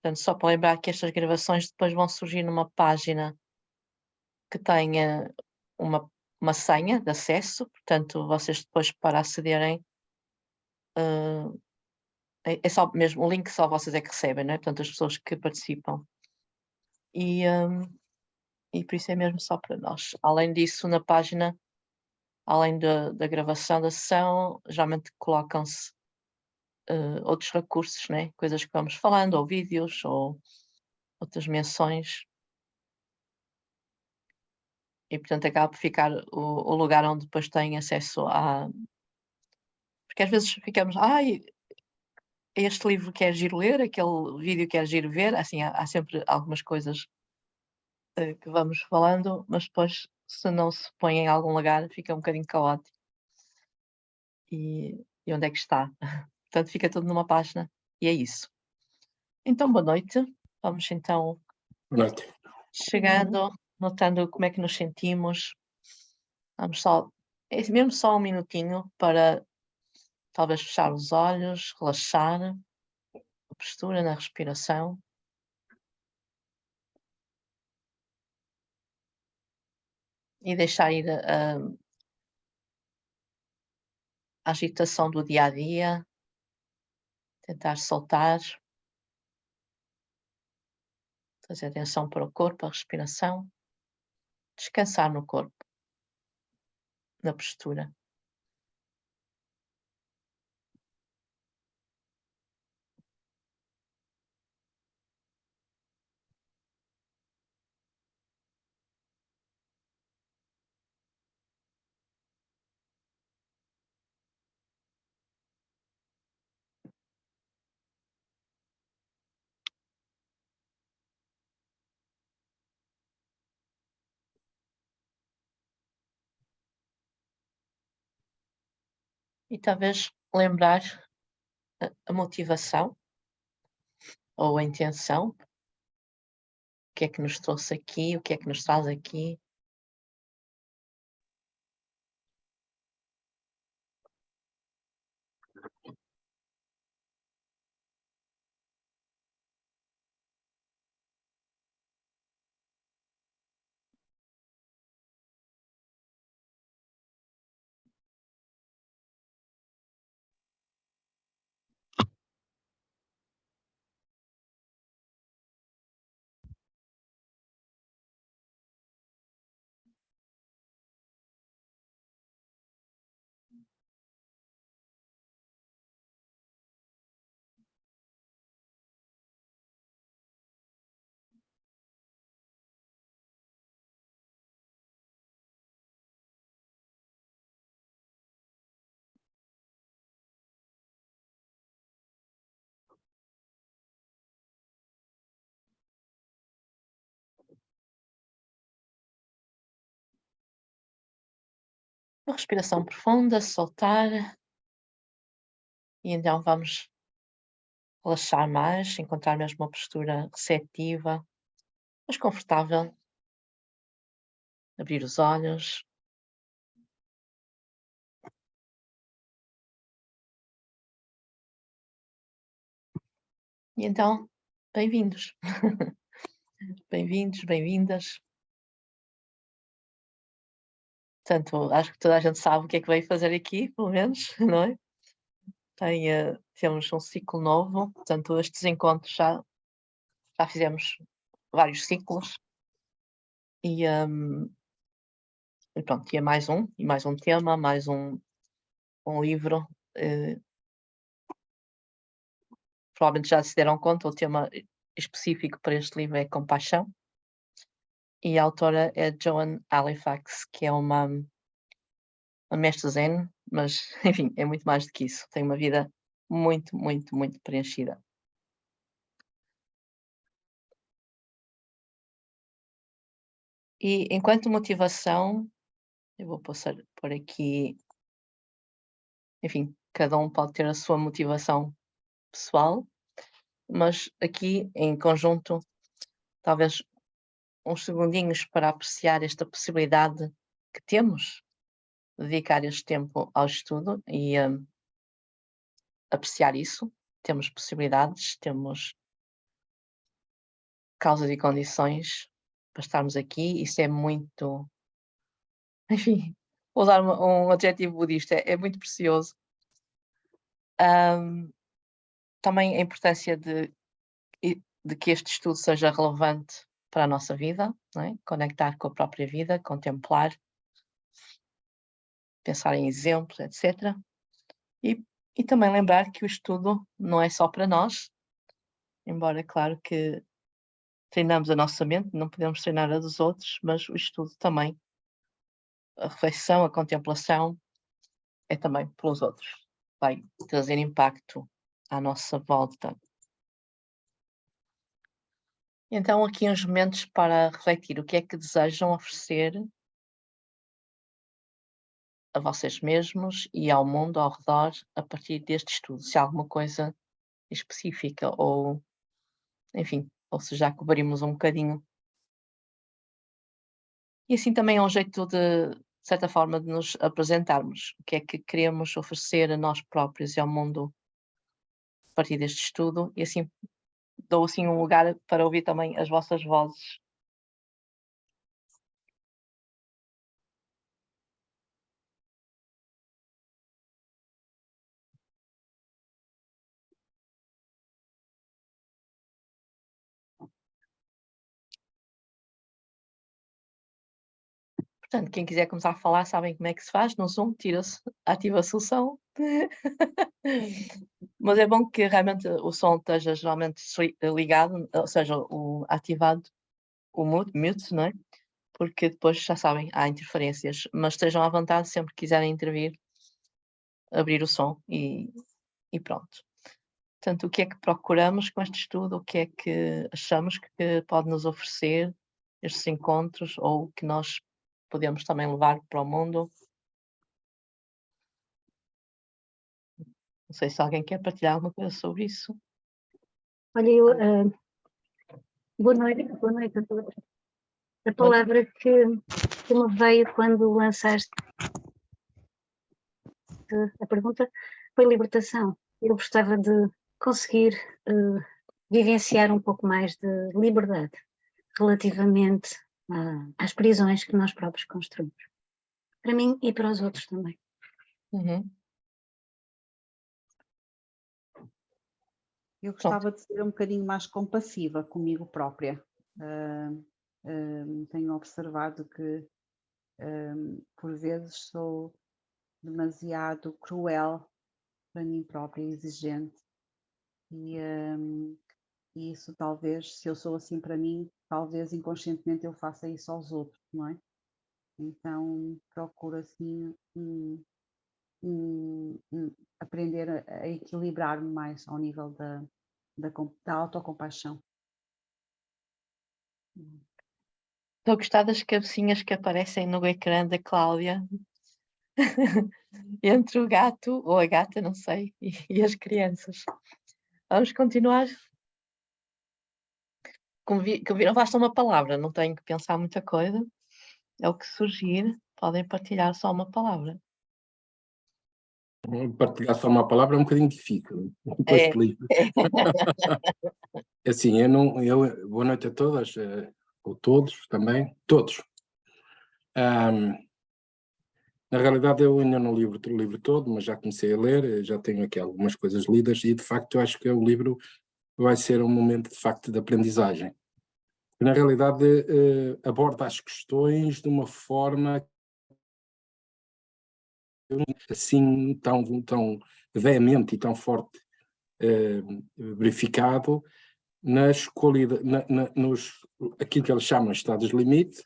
Portanto, só para lembrar que estas gravações depois vão surgir numa página que tenha uma senha de acesso, portanto, vocês depois para acederem, é só mesmo o link, só vocês é que recebem, não é? Portanto, as pessoas que participam. E por isso é mesmo só para nós. Além disso, na página, além da gravação da sessão, geralmente colocam-se outros recursos, né? Coisas que vamos falando, ou vídeos, ou outras menções. E portanto acaba por ficar o lugar onde depois têm acesso a. Porque às vezes ficamos, ai, este livro quer giro ler, aquele vídeo quer giro ver, assim, há sempre algumas coisas que vamos falando, mas depois, se não se põe em algum lugar, fica um bocadinho caótico. E onde é que está? Portanto, fica tudo numa página e é isso. Então, boa noite. Vamos então Boa noite. chegando, notando como é que nos sentimos. Vamos só, é mesmo só um minutinho para talvez fechar os olhos, relaxar, a postura na respiração. E deixar ir a agitação do dia a dia, tentar soltar, trazer atenção para o corpo, a respiração, descansar no corpo, na postura. E talvez lembrar a motivação ou a intenção, o que é que nos trouxe aqui, o que é que nos traz aqui. Uma respiração profunda, soltar. E então vamos relaxar mais, encontrar mesmo uma postura receptiva, mas confortável. Abrir os olhos. E então, bem-vindos. Bem-vindos, bem-vindas. Portanto, acho que toda a gente sabe o que é que veio fazer aqui, pelo menos, não é? Temos um ciclo novo, portanto, estes encontros já fizemos vários ciclos e pronto, e mais um tema, mais um livro. Provavelmente já se deram conta, o tema específico para este livro é compaixão. E a autora é Joan Halifax, que é uma mestre zen, mas enfim, é muito mais do que isso. Tem uma vida muito, muito, muito preenchida. E enquanto motivação, eu vou por aqui, enfim, cada um pode ter a sua motivação pessoal, mas aqui em conjunto, talvez uns segundinhos para apreciar esta possibilidade que temos de dedicar este tempo ao estudo e apreciar isso. Temos possibilidades, temos causas e condições para estarmos aqui. Isso é muito, enfim, vou usar um adjetivo budista, é muito precioso. Também a importância de que este estudo seja relevante para a nossa vida, não é? Conectar com a própria vida, contemplar, pensar em exemplos, etc. E também lembrar que o estudo não é só para nós, embora, claro, que treinamos a nossa mente, não podemos treinar a dos outros, mas o estudo também, a reflexão, a contemplação, é também pelos outros. Vai trazer impacto à nossa volta. Então, aqui uns momentos para refletir o que é que desejam oferecer a vocês mesmos e ao mundo ao redor a partir deste estudo, se há alguma coisa específica ou, enfim, ou se já cobrimos um bocadinho. E assim também é um jeito de certa forma, de nos apresentarmos, o que é que queremos oferecer a nós próprios e ao mundo a partir deste estudo, e assim dou assim um lugar para ouvir também as vossas vozes. Portanto, quem quiser começar a falar, sabem como é que se faz, no Zoom, tira-se, ativa-se o som. Mas é bom que realmente o som esteja geralmente ligado, ou seja, ativado, o mute, não é? Porque depois, já sabem, há interferências, mas estejam à vontade sempre que quiserem intervir, abrir o som e pronto. Portanto, o que é que procuramos com este estudo? O que é que achamos que pode nos oferecer estes encontros ou que nós podemos também levar para o mundo? Não sei se alguém quer partilhar alguma coisa sobre isso. Olha, boa noite a todos. A palavra que me veio quando lançaste a pergunta foi libertação. Eu gostava de conseguir vivenciar um pouco mais de liberdade relativamente às prisões que nós próprios construímos. Para mim e para os outros também. Uhum. Eu gostava de ser um bocadinho mais compassiva comigo própria. Tenho observado que, por vezes, sou demasiado cruel para mim própria, exigente. E isso talvez, se eu sou assim para mim, talvez inconscientemente eu faça isso aos outros, não é? Então procuro assim aprender a equilibrar-me mais ao nível da autocompaixão. Estou a gostar das cabecinhas que aparecem no ecrã da Cláudia. Entre o gato, ou a gata, não sei, e as crianças. Vamos continuar. Não basta uma palavra, não tenho que pensar muita coisa. É o que surgir, podem partilhar só uma palavra. Partilhar só uma palavra é um bocadinho difícil, depois explico. Assim, boa noite a todas, ou todos também, todos. Na realidade eu ainda não li o livro todo, mas já comecei a ler, já tenho aqui algumas coisas lidas e de facto eu acho que o livro vai ser um momento de facto de aprendizagem. Na realidade aborda as questões de uma forma assim tão veemente e tão forte, verificado nas qualidades, aquilo que eles chamam de estados de limite,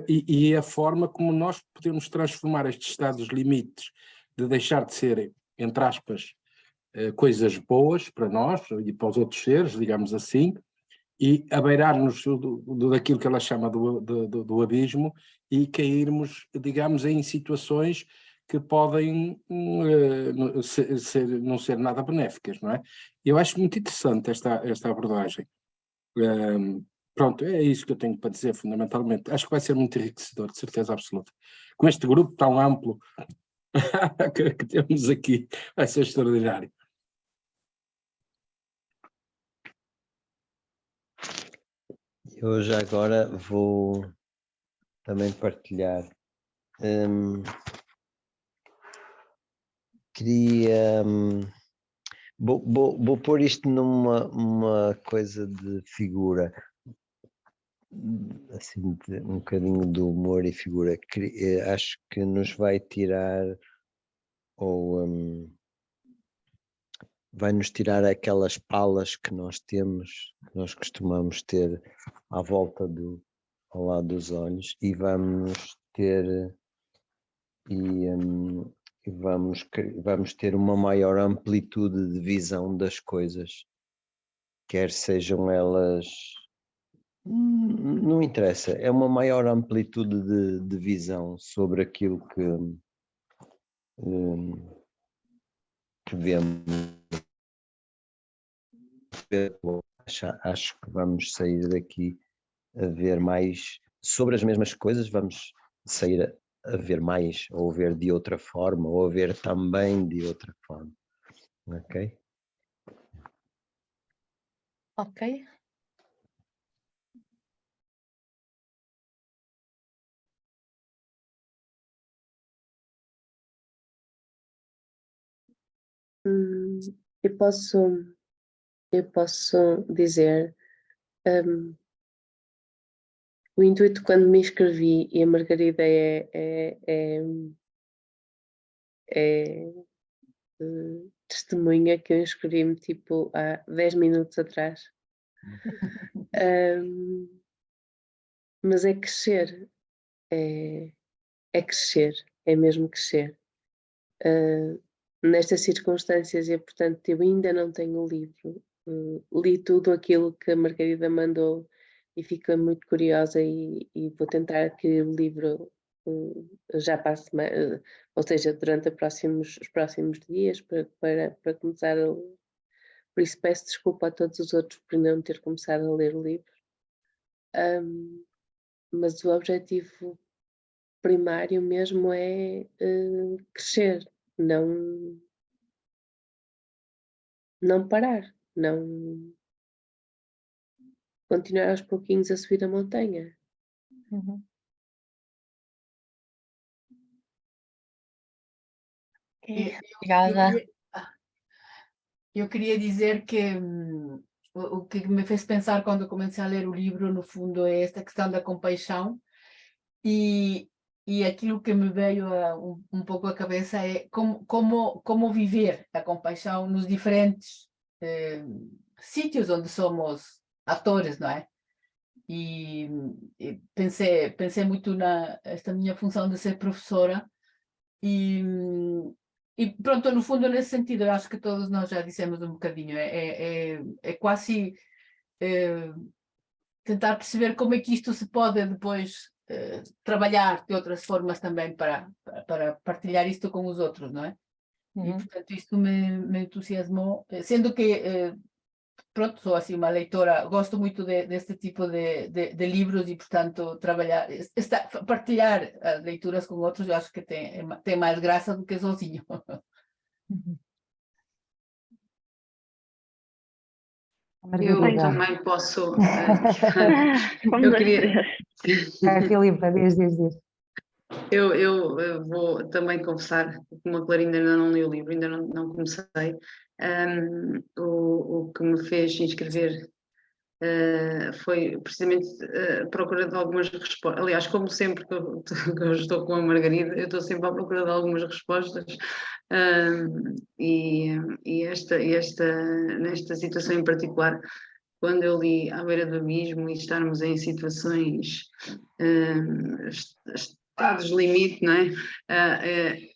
e a forma como nós podemos transformar estes estados de limites, de deixar de serem, entre aspas, coisas boas para nós e para os outros seres, digamos assim, e abeirar-nos daquilo que ela chama do abismo e cairmos, digamos, em situações que podem não ser nada benéficas, não é? Eu acho muito interessante esta abordagem. Pronto, é isso que eu tenho para dizer, fundamentalmente. Acho que vai ser muito enriquecedor, de certeza absoluta. Com este grupo tão amplo que temos aqui, vai ser extraordinário. Eu já agora vou também partilhar. Queria... Vou pôr isto numa coisa de figura, assim, um bocadinho de humor e figura. Acho que nos vai tirar, ou vai-nos tirar aquelas palas que nós temos, que nós costumamos ter à volta ao lado dos olhos, e vamos ter... E vamos ter uma maior amplitude de visão das coisas, quer sejam elas, não interessa, é uma maior amplitude de visão sobre aquilo que vemos. Acho que vamos sair daqui a ver mais sobre as mesmas coisas, vamos sair a ver mais, ou ver de outra forma, ou ver também de outra forma. Ok? Ok. Eu posso dizer, o intuito quando me inscrevi, e a Margarida testemunha que eu inscrevi-me tipo há 10 minutos atrás. Mas é crescer, é crescer, é mesmo crescer. Nestas circunstâncias, e portanto eu ainda não tenho o livro, li tudo aquilo que a Margarida mandou e fico muito curiosa e vou tentar adquirir o livro já para a semana, ou seja, durante os próximos dias para começar a ler. Por isso peço desculpa a todos os outros por não ter começado a ler o livro. Mas o objetivo primário mesmo é crescer, não parar, não continuar aos pouquinhos a subir a montanha. Uhum. Obrigada. Eu queria dizer que o que me fez pensar quando eu comecei a ler o livro, no fundo, é esta questão da compaixão, e aquilo que me veio um pouco à cabeça é como viver a compaixão nos diferentes sítios onde somos atores, não é? E pensei muito esta minha função de ser professora, e pronto, no fundo, nesse sentido, eu acho que todos nós já dissemos um bocadinho, é quase tentar perceber como é que isto se pode depois trabalhar de outras formas também para partilhar isto com os outros, não é? E, portanto, isto me entusiasmou, sendo que, pronto, sou assim uma leitora, gosto muito deste tipo de livros e, portanto, partilhar as leituras com outros, eu acho que tem mais graça do que sozinho. Eu também posso. Eu queria. Filipa, diz. Eu vou também confessar que, como a Clarinda ainda não li o livro, ainda não comecei. O que me fez inscrever foi precisamente a procura de algumas respostas. Aliás, como sempre que eu estou com a Margarida, eu estou sempre à procura de algumas respostas. Nesta situação em particular, quando eu li À Beira do Abismo e estarmos em situações, estados limite, não é?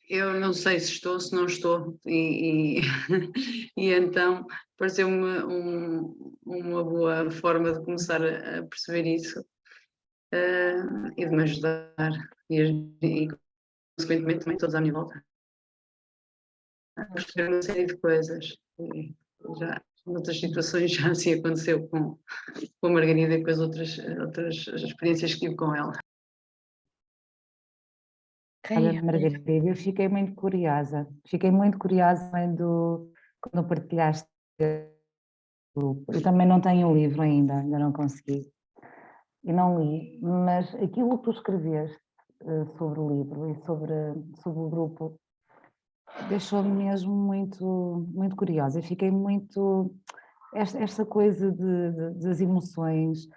Eu não sei se estou, se não estou, e então pareceu-me uma boa forma de começar a perceber isso e de me ajudar, e consequentemente também todos à minha volta, a perceber uma série de coisas. E já noutras situações já assim aconteceu com a Margarida e com as outras experiências que tive com ela. Olha, Margarida, eu fiquei muito curiosa quando partilhaste o grupo. Eu também não tenho o livro ainda não consegui. e não li, mas aquilo que tu escreveste sobre o livro e sobre o grupo deixou-me mesmo muito curiosa. Eu fiquei muito... Esta coisa das emoções,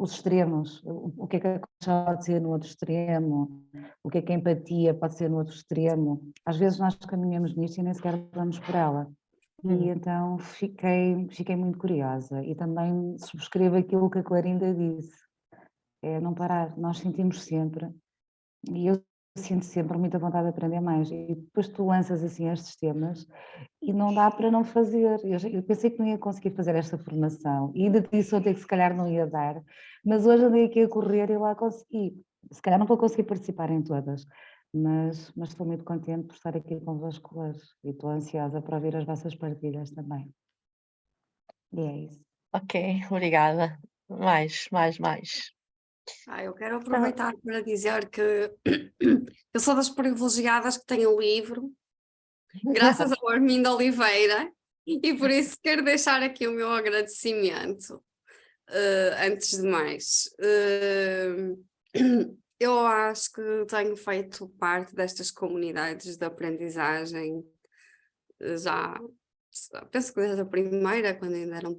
os extremos, o que é que a compaixão pode ser no outro extremo, o que é que a empatia pode ser no outro extremo. Às vezes nós caminhamos nisto e nem sequer vamos por ela. E então fiquei muito curiosa e também subscrevo aquilo que a Clarinda disse, é não parar, nós sentimos sempre, e eu sinto sempre muita vontade de aprender mais, e depois tu lanças assim estes temas e não dá para não fazer. Eu pensei que não ia conseguir fazer esta formação e ainda disse ontem que se calhar não ia dar, mas hoje andei aqui a correr e lá consegui. Se calhar não vou conseguir participar em todas, mas estou muito contente por estar aqui convosco hoje e estou ansiosa para ouvir as vossas partilhas também. E é isso. Ok, obrigada. Mais. Eu quero aproveitar para dizer que eu sou das privilegiadas que têm o livro, graças ao Armindo Oliveira, e por isso quero deixar aqui o meu agradecimento. Antes de mais, eu acho que tenho feito parte destas comunidades de aprendizagem já, penso que desde a primeira, quando ainda eram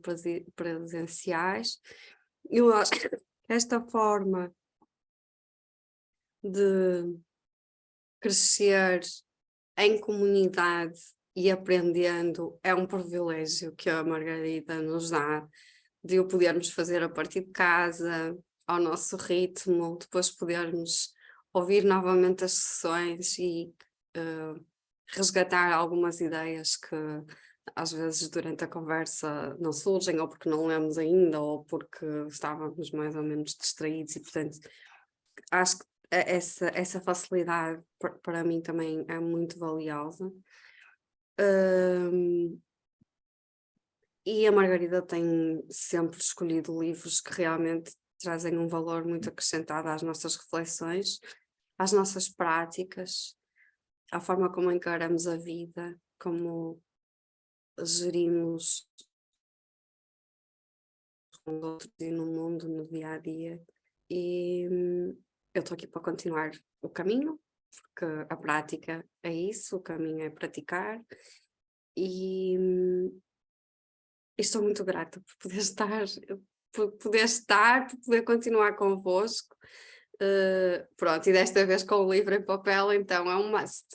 presenciais. Eu acho que esta forma de crescer em comunidade e aprendendo é um privilégio que a Margarida nos dá, de o podermos fazer a partir de casa, ao nosso ritmo, depois podermos ouvir novamente as sessões e resgatar algumas ideias que às vezes durante a conversa não surgem, ou porque não lemos ainda, ou porque estávamos mais ou menos distraídos, e portanto acho que essa facilidade para mim também é muito valiosa. E a Margarida tem sempre escolhido livros que realmente trazem um valor muito acrescentado às nossas reflexões, às nossas práticas, à forma como encaramos a vida, como gerimos com os outros e no mundo, no dia a dia. E eu estou aqui para continuar o caminho, porque a prática é isso, o caminho é praticar, e estou muito grata por poder estar, por poder continuar convosco. Pronto, e desta vez com o livro em papel, então é um must.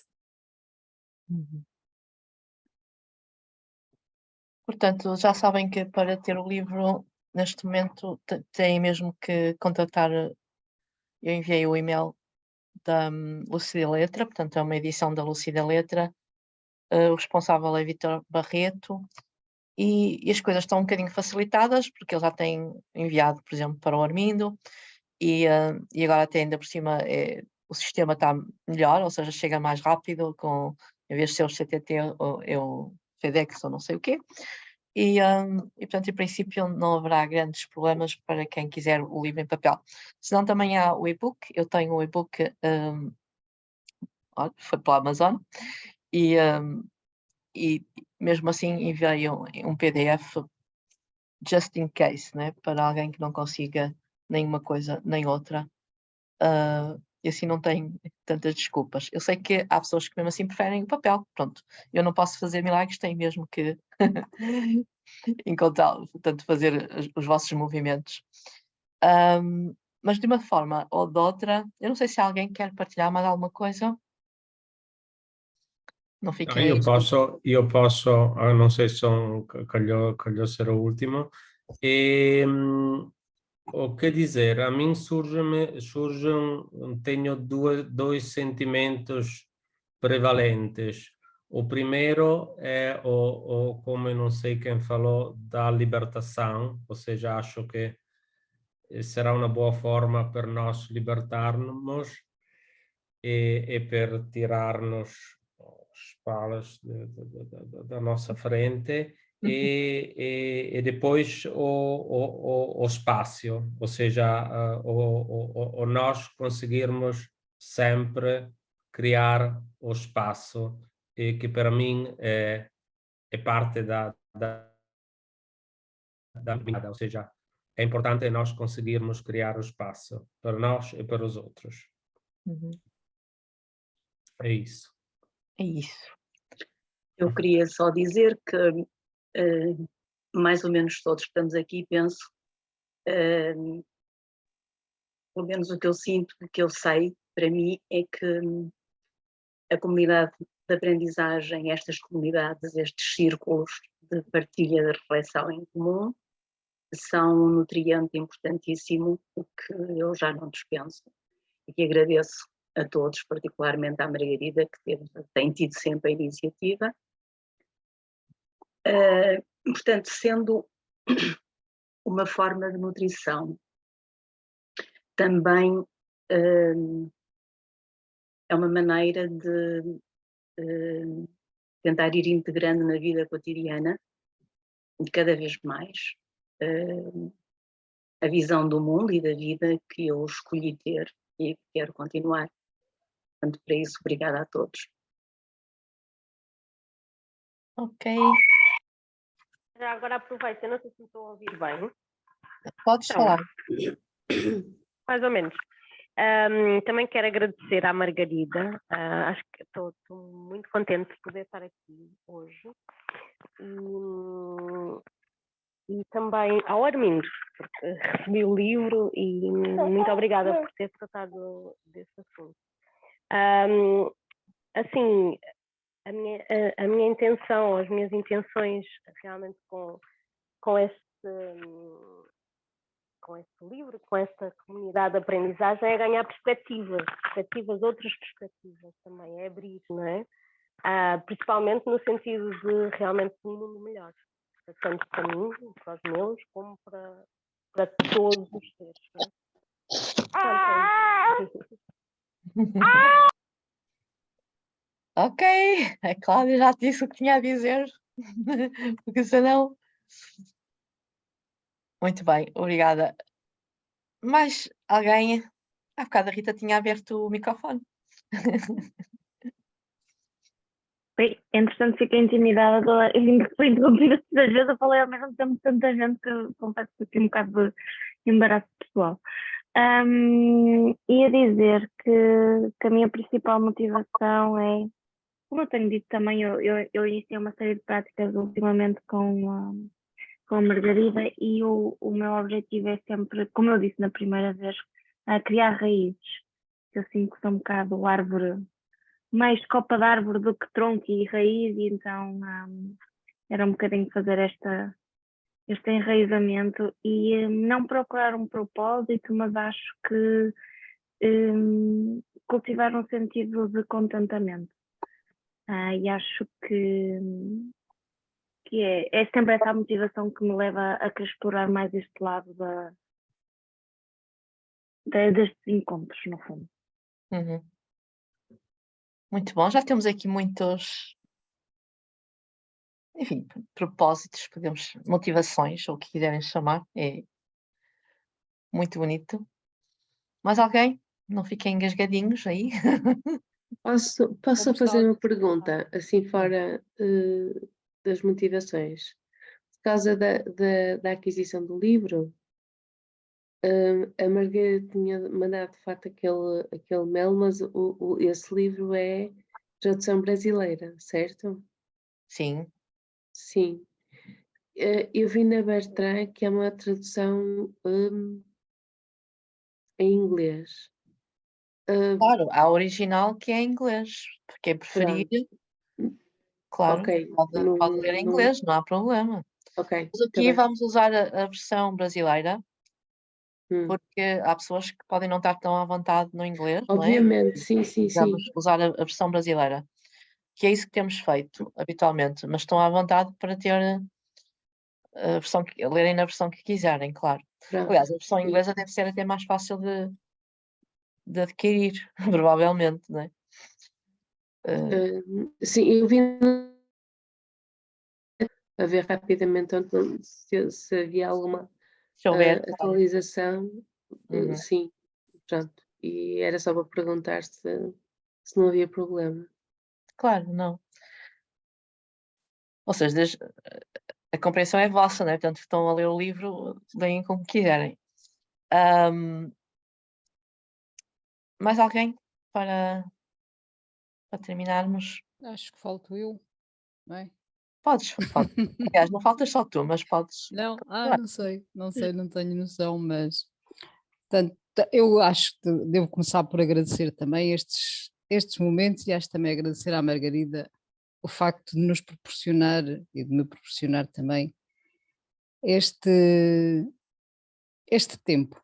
Portanto, já sabem que para ter o livro, neste momento, têm mesmo que contactar. Eu enviei o e-mail da Lúcida Letra, portanto, é uma edição da Lúcida Letra. O responsável é Vítor Barreto. E as coisas estão um bocadinho facilitadas, porque ele já tem enviado, por exemplo, para o Armindo, e agora até ainda por cima o sistema está melhor, ou seja, chega mais rápido, em vez de ser o CTT, é o FedEx ou não sei o quê. E portanto, em princípio, não haverá grandes problemas para quem quiser o livro em papel. Senão também há o e-book. Eu tenho o e-book, foi pela Amazon, e mesmo assim enviei um PDF just in case, né? Para alguém que não consiga nenhuma coisa nem outra. E assim não tem tantas desculpas. Eu sei que há pessoas que mesmo assim preferem o papel. Pronto, eu não posso fazer milagres, tenho mesmo que encontrá-lo, portanto, fazer os vossos movimentos. Mas de uma forma ou de outra, eu não sei se alguém quer partilhar mais alguma coisa. Não fiquem Io posso, non sei se calhou ser o último. O que dizer? A mim tenho dois sentimentos prevalentes. O primeiro é como eu não sei quem falou, da libertação, ou seja, acho que será uma boa forma para nós libertarmos e para tirarmos as palas da nossa frente. E depois o espaço, ou seja, o nós conseguirmos sempre criar o espaço, e que para mim é parte da ou seja, É importante nós conseguirmos criar o espaço para nós e para os outros. Uhum. É isso. É isso. Eu queria só dizer que mais ou menos todos que estamos aqui, penso, pelo menos o que eu sinto, o que eu sei, para mim, é que a comunidade de aprendizagem, estas comunidades, estes círculos de partilha de reflexão em comum, são um nutriente importantíssimo, o que eu já não dispenso. E que agradeço a todos, particularmente à Margarida, que tem tido sempre a iniciativa. Portanto, sendo uma forma de nutrição, também é uma maneira de tentar ir integrando na vida cotidiana, cada vez mais, a visão do mundo e da vida que eu escolhi ter e quero continuar. Portanto, para isso, obrigada a todos. Ok. Já agora aproveito, eu não sei se me estou a ouvir bem. Podes Então, falar. mais ou menos. Também quero agradecer à Margarida. Acho que estou muito contente de poder estar aqui hoje. E também ao Armindo, porque recebi o livro e muito obrigada por ter tratado desse assunto. Assim, a minha intenção, as minhas intenções realmente com este livro, com esta comunidade de aprendizagem, é ganhar perspectivas, outras perspectivas também, é abrir, não é? Principalmente no sentido de realmente um mundo melhor, tanto para mim, para os meus, como para todos os seres. Não é? Ok, a Cláudia já te disse o que tinha a dizer, porque senão... Muito bem, obrigada. Mais alguém? Há bocado a Rita tinha aberto o microfone. Bem, entretanto fiquei intimidada, fui interrompida tantas vezes, eu falei ao mesmo tempo tanta gente que eu confesso que fiquei um bocado de embaraço pessoal. Ia dizer que a minha principal motivação é, como eu tenho dito também, eu iniciei uma série de práticas ultimamente com a Margarida e o meu objetivo é sempre, como eu disse na primeira vez, criar raízes. Eu sinto que sou um bocado árvore, mais copa de árvore do que tronco e raiz, e então era um bocadinho fazer este enraizamento e não procurar um propósito, mas acho que cultivar um sentido de contentamento. E acho que é sempre essa a motivação que me leva a querer explorar mais este lado destes encontros, no fundo. Uhum. Muito bom, já temos aqui muitos, enfim, propósitos, motivações, ou o que quiserem chamar, é muito bonito. Mais alguém? Não fiquem engasgadinhos aí. Posso fazer uma pergunta, assim fora das motivações? Por causa da aquisição do livro, a Margarida tinha mandado de facto aquele mail, mas esse livro é tradução brasileira, certo? Sim. Sim. Eu vi na Bertrand que é uma tradução em inglês. Claro, há original que é em inglês, porque é preferir, claro, Ok, pode ler em inglês, não há problema. Ok. Mas aqui vamos usar a versão brasileira, porque há pessoas que podem não estar tão à vontade no inglês, obviamente, não é? sim. Vamos usar a versão brasileira, que é isso que temos feito habitualmente, mas estão à vontade para ter a versão lerem na versão que quiserem, claro. Pronto. Aliás, a versão inglesa deve ser até mais fácil de adquirir, provavelmente, não é? Sim, eu vi a ver rapidamente se havia alguma atualização. Uhum. Sim, pronto. E era só para perguntar se não havia problema. Claro, não. Ou seja, a compreensão é vossa, né? Portanto, estão a ler o livro, leem como quiserem. Ahm, mais alguém para terminarmos? Acho que falto eu, não é? Podes. Aliás, não faltas só tu, mas podes. Não, continuar. não sei, não tenho noção, mas portanto, eu acho que devo começar por agradecer também estes momentos e acho também agradecer à Margarida o facto de nos proporcionar e de me proporcionar também este tempo.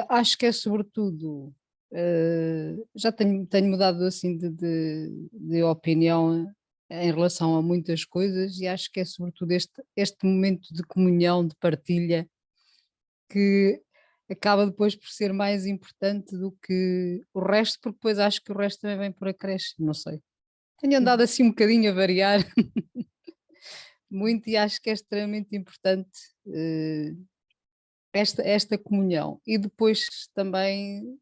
Acho que é sobretudo, já tenho mudado assim de opinião em relação a muitas coisas e acho que é sobretudo este momento de comunhão, de partilha, que acaba depois por ser mais importante do que o resto, porque depois acho que o resto também vem por acréscimo, não sei. Tenho andado assim um bocadinho a variar muito e acho que é extremamente importante esta comunhão e depois também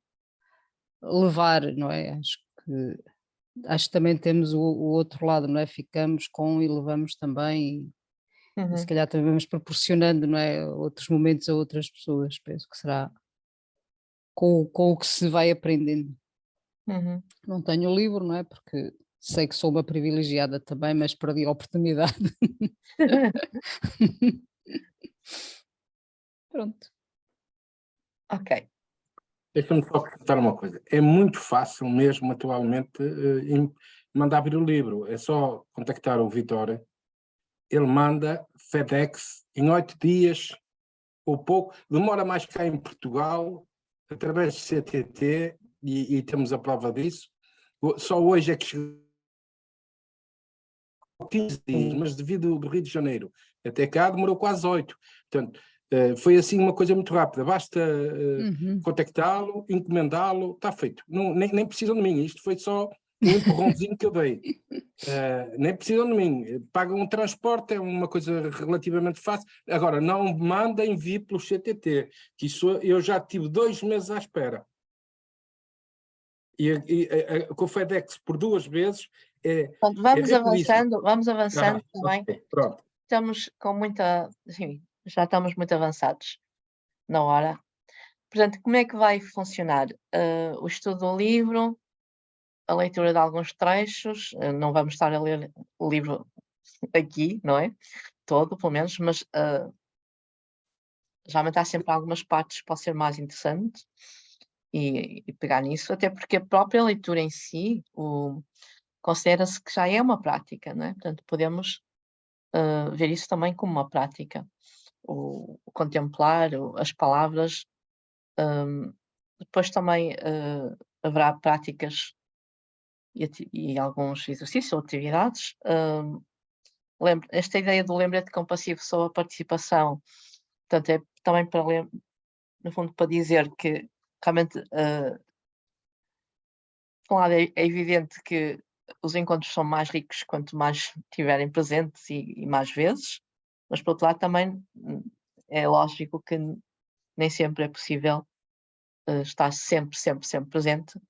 levar, não é? Acho que também temos o outro lado, não é? Ficamos com e levamos também e se calhar também vamos proporcionando, não é? Outros momentos a outras pessoas, penso que será com o que se vai aprendendo. Não tenho o livro, não é? Porque sei que sou uma privilegiada também, mas perdi a oportunidade. Pronto. Ok. Deixa-me só acrescentar uma coisa. É muito fácil mesmo atualmente mandar vir o livro. É só contactar o Vitória. Ele manda FedEx em 8 dias ou pouco. Demora mais cá em Portugal, através de CTT, e temos a prova disso. Só hoje é que chegou 15 dias, mas devido do Rio de Janeiro até cá demorou quase 8. Portanto, foi assim uma coisa muito rápida. Basta contactá-lo, encomendá-lo, está feito. Não, nem precisam de mim. Isto foi só um empurrãozinho que eu dei. Nem precisam de mim. Pagam um transporte, é uma coisa relativamente fácil. Agora, não mandem vir pelo CTT, que isso eu já tive 2 meses à espera. E com o FedEx por 2 vezes Pronto, vamos avançando também. Okay, pronto. Estamos com muita, enfim, já estamos muito avançados na hora. Portanto, como é que vai funcionar? O estudo do livro, a leitura de alguns trechos, não vamos estar a ler o livro aqui, não é? Todo, pelo menos, mas geralmente há sempre algumas partes que podem ser mais interessantes e pegar nisso, até porque a própria leitura em si considera-se que já é uma prática, não é? Portanto, podemos ver isso também como uma prática. O contemplar as palavras. Depois também haverá práticas e alguns exercícios ou atividades. Esta ideia do lembrete compassivo sobre a participação, portanto, é também para ler, no fundo, para dizer que realmente, por um lado, é evidente que os encontros são mais ricos quanto mais estiverem presentes e mais vezes, mas por outro lado também é lógico que nem sempre é possível estar sempre presente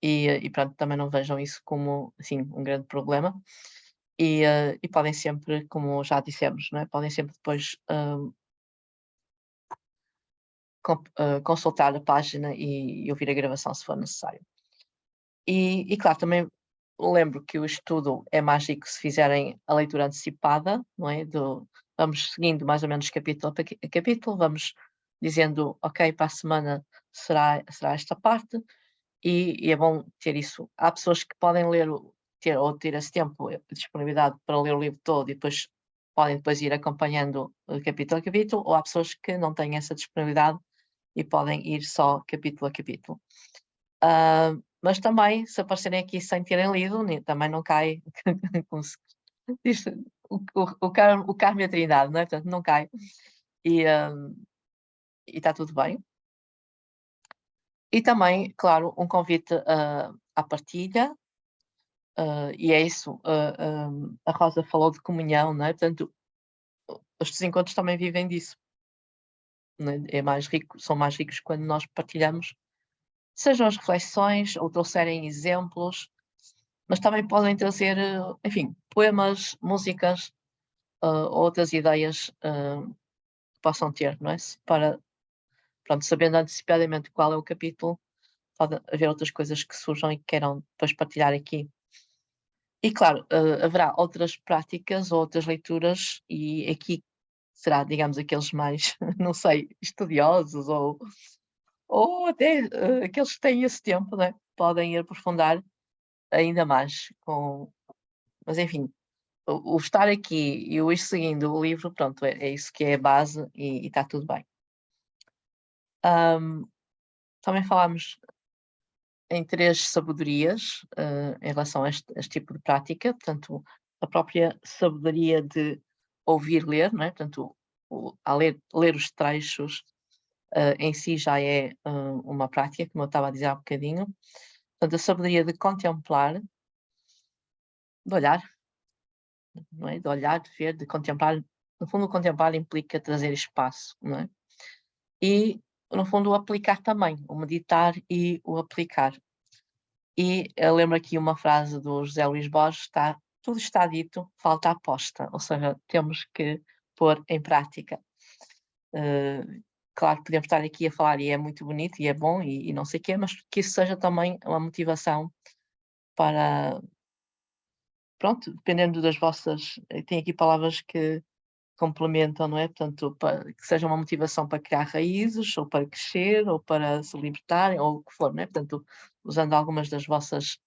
e pronto, também não vejam isso como assim, um grande problema e podem sempre, como já dissemos, não é? Podem sempre depois consultar a página e ouvir a gravação se for necessário. E claro, também lembro que o estudo é mais rico se fizerem a leitura antecipada, não é? Vamos seguindo mais ou menos capítulo a capítulo, vamos dizendo, ok, para a semana será esta parte, e é bom ter isso. Há pessoas que podem ter esse tempo, disponibilidade para ler o livro todo e depois podem depois ir acompanhando capítulo a capítulo, ou há pessoas que não têm essa disponibilidade e podem ir só capítulo a capítulo. Mas também, se aparecerem aqui sem terem lido, também não cai, como se diz, o Carmo e a Trindade, não é? Portanto, não cai. E está tudo bem. E também, claro, um convite à partilha, e é isso, a Rosa falou de comunhão, não é? Portanto, estes encontros também vivem disso. Não é? São mais ricos quando nós partilhamos, sejam as reflexões ou trouxerem exemplos, mas também podem trazer, enfim, poemas, músicas, outras ideias que possam ter, não é? Para, pronto, sabendo antecipadamente qual é o capítulo, pode haver outras coisas que surjam e que queiram depois partilhar aqui. E claro, haverá outras práticas ou outras leituras, e aqui será, digamos, aqueles mais, não sei, estudiosos ou até aqueles que têm esse tempo, né? Podem ir aprofundar ainda mais mas enfim, o estar aqui e o ir seguindo o livro, pronto, é isso que é a base e está tudo bem. Também falámos em 3 sabedorias em relação a este tipo de prática, portanto, a própria sabedoria de ouvir ler, não é? Portanto, ao ler os trechos em si já é uma prática, como eu estava a dizer há bocadinho. Portanto, a sabedoria de contemplar, de olhar, não é? De olhar, de ver, de contemplar. No fundo, contemplar implica trazer espaço, não é? E, no fundo, o aplicar também, o meditar e o aplicar. E eu lembro aqui uma frase do José Luís Borges, tudo está dito, falta a aposta, ou seja, temos que pôr em prática. Claro que podemos estar aqui a falar e é muito bonito e é bom e não sei o quê, mas que isso seja também uma motivação para, pronto, dependendo das vossas, tem aqui palavras que complementam, não é? Portanto, que seja uma motivação para criar raízes, ou para crescer, ou para se libertarem, ou o que for, não é? Portanto, usando algumas das vossas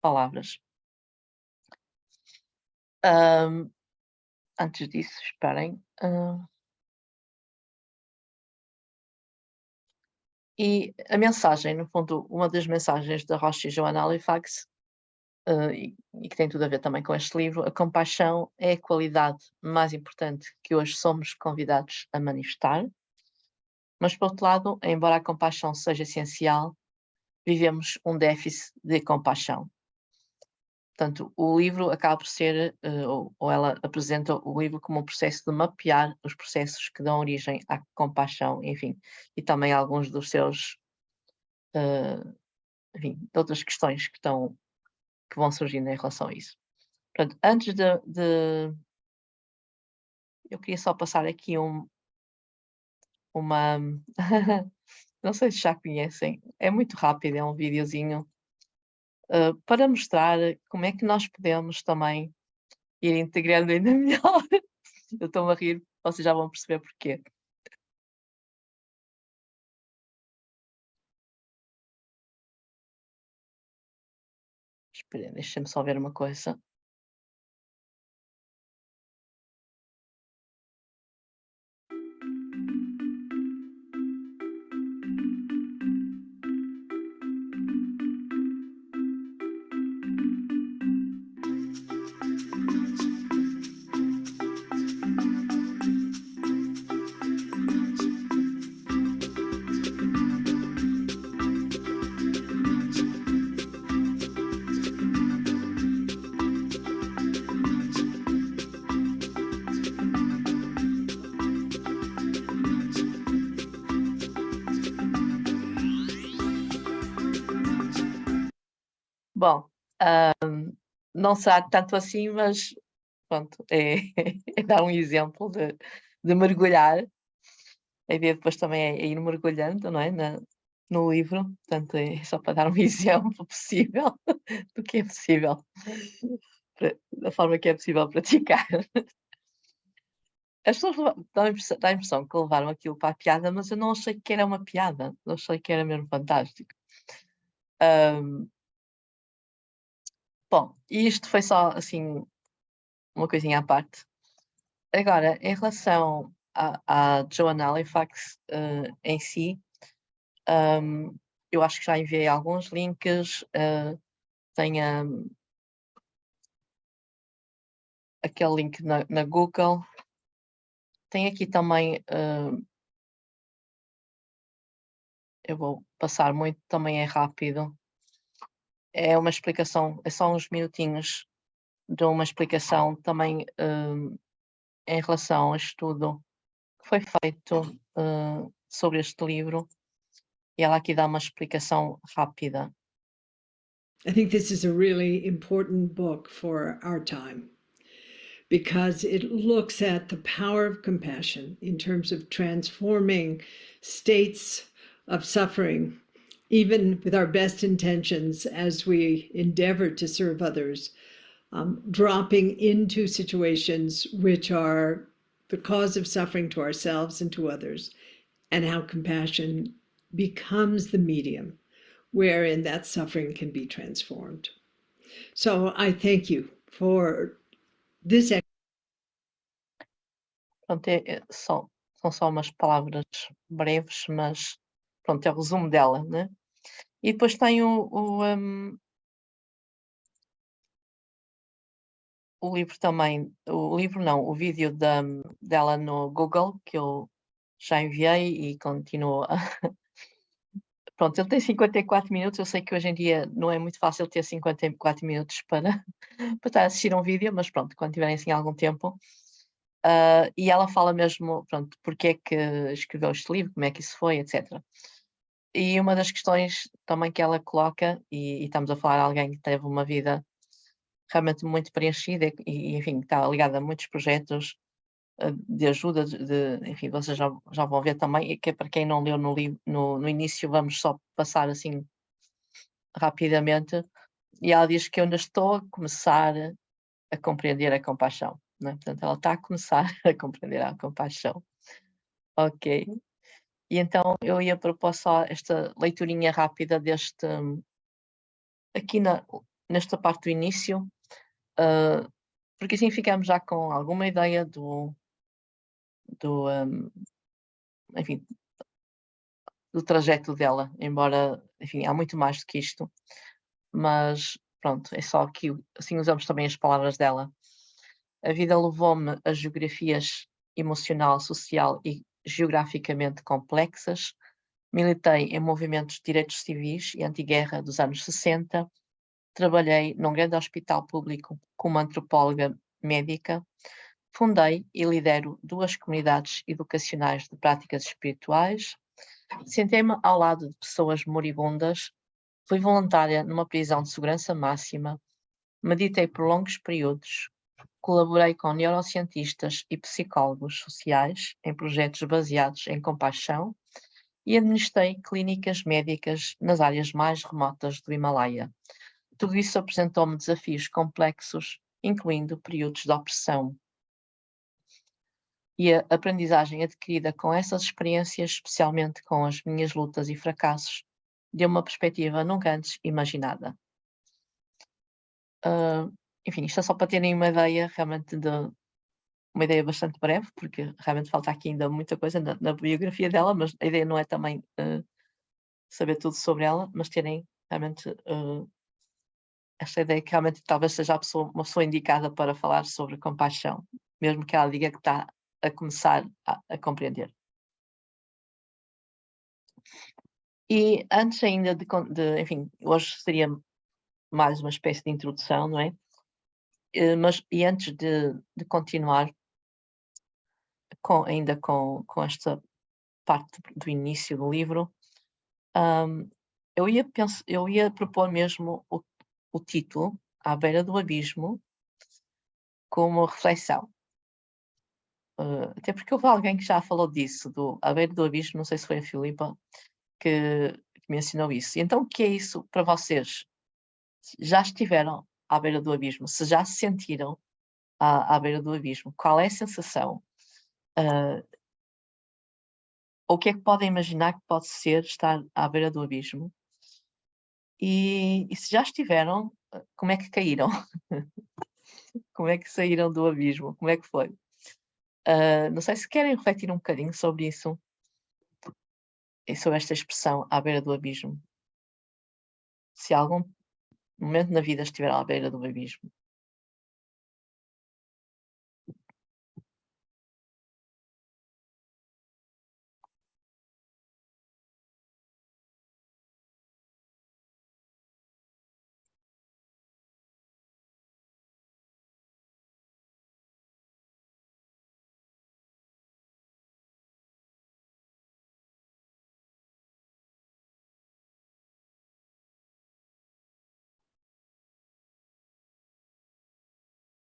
palavras. Antes disso, esperem. E a mensagem, no fundo, uma das mensagens da Rocha e Joana Halifax, e que tem tudo a ver também com este livro, a compaixão é a qualidade mais importante que hoje somos convidados a manifestar. Mas, por outro lado, embora a compaixão seja essencial, vivemos um déficit de compaixão. Portanto, o livro acaba por ser, ou ela apresenta o livro como um processo de mapear os processos que dão origem à compaixão, enfim, e também alguns dos seus, enfim, de outras questões que vão surgindo em relação a isso. Portanto, antes eu queria só passar aqui uma, não sei se já conhecem, é muito rápido, é um videozinho, para mostrar como é que nós podemos também ir integrando ainda melhor. Eu estou-me a rir, vocês já vão perceber porquê. Esperem, deixem-me só ver uma coisa. Bom, não será tanto assim, mas pronto, é dar um exemplo de mergulhar. A ideia depois também é ir mergulhando, não é? No livro, portanto, é só para dar um exemplo possível do que é possível, da forma que é possível praticar. As pessoas dão a impressão que levaram aquilo para a piada, mas eu não achei que era uma piada, eu achei que era mesmo fantástico. Bom, e isto foi só assim uma coisinha à parte. Agora, em relação à Joan Halifax em si, eu acho que já enviei alguns links, tem aquele link na Google, tem aqui também, eu vou passar muito, também é rápido, é uma explicação, é só uns minutinhos de uma explicação também em relação ao estudo que foi feito sobre este livro, e ela aqui dá uma explicação rápida. I think this is a really important book for our time because it looks at the power of compassion in terms of transforming states of suffering, even with our best intentions as we endeavor to serve others, dropping into situations which are the cause of suffering to ourselves and to others, and how compassion becomes the medium wherein that suffering can be transformed. So I thank you for this. Pronto, são só umas palavras breves, mas pronto, é o resumo dela, né? E depois tem o livro também, o livro não, o vídeo dela no Google, que eu já enviei e continuo a... Pronto, ele tem 54 minutos, eu sei que hoje em dia não é muito fácil ter 54 minutos para estar a assistir a um vídeo, mas pronto, quando tiverem assim algum tempo. E ela fala mesmo, pronto, porque é que escreveu este livro, como é que isso foi, etc. E uma das questões também que ela coloca, e estamos a falar de alguém que teve uma vida realmente muito preenchida e enfim, está ligada a muitos projetos de ajuda, enfim, vocês já vão ver também, e que é para quem não leu no início, vamos só passar assim rapidamente, e ela diz que eu ainda estou a começar a compreender a compaixão, né? Portanto, ela está a começar a compreender a compaixão. Ok. E então eu ia propor só esta leiturinha rápida deste, aqui nesta parte do início, porque assim ficamos já com alguma ideia enfim, do trajeto dela, embora, enfim, há muito mais do que isto, mas pronto, é só que assim usamos também as palavras dela. A vida levou-me a geografias emocional, social e geograficamente complexas. Militei em movimentos de direitos civis e anti-guerra dos anos 60. Trabalhei num grande hospital público como antropóloga médica. Fundei e lidero 2 comunidades educacionais de práticas espirituais. Sentei-me ao lado de pessoas moribundas. Fui voluntária numa prisão de segurança máxima. Meditei por longos períodos. Colaborei com neurocientistas e psicólogos sociais em projetos baseados em compaixão e administrei clínicas médicas nas áreas mais remotas do Himalaia. Tudo isso apresentou-me desafios complexos, incluindo períodos de opressão. E a aprendizagem adquirida com essas experiências, especialmente com as minhas lutas e fracassos, deu uma perspectiva nunca antes imaginada. Enfim, isto é só para terem uma ideia realmente uma ideia bastante breve, porque realmente falta aqui ainda muita coisa na biografia dela, mas a ideia não é também saber tudo sobre ela, mas terem realmente esta ideia que realmente talvez seja uma pessoa indicada para falar sobre compaixão, mesmo que ela diga que está a começar a compreender. E antes ainda enfim, hoje seria mais uma espécie de introdução, não é? Mas antes de continuar ainda com esta parte do início do livro, eu ia propor mesmo o título, À Beira do Abismo, como reflexão. Até porque houve alguém que já falou disso, À Beira do Abismo, não sei se foi a Filipa, que mencionou isso. E então, o que é isso para vocês? Já estiveram à beira do abismo? Se já se sentiram à beira do abismo? Qual é a sensação? O que é que podem imaginar que pode ser estar à beira do abismo? E se já estiveram, como é que caíram? Como é que saíram do abismo? Como é que foi? Não sei se querem refletir um bocadinho sobre isso e sobre esta expressão à beira do abismo. Se algum momento na vida estiver à beira do abismo.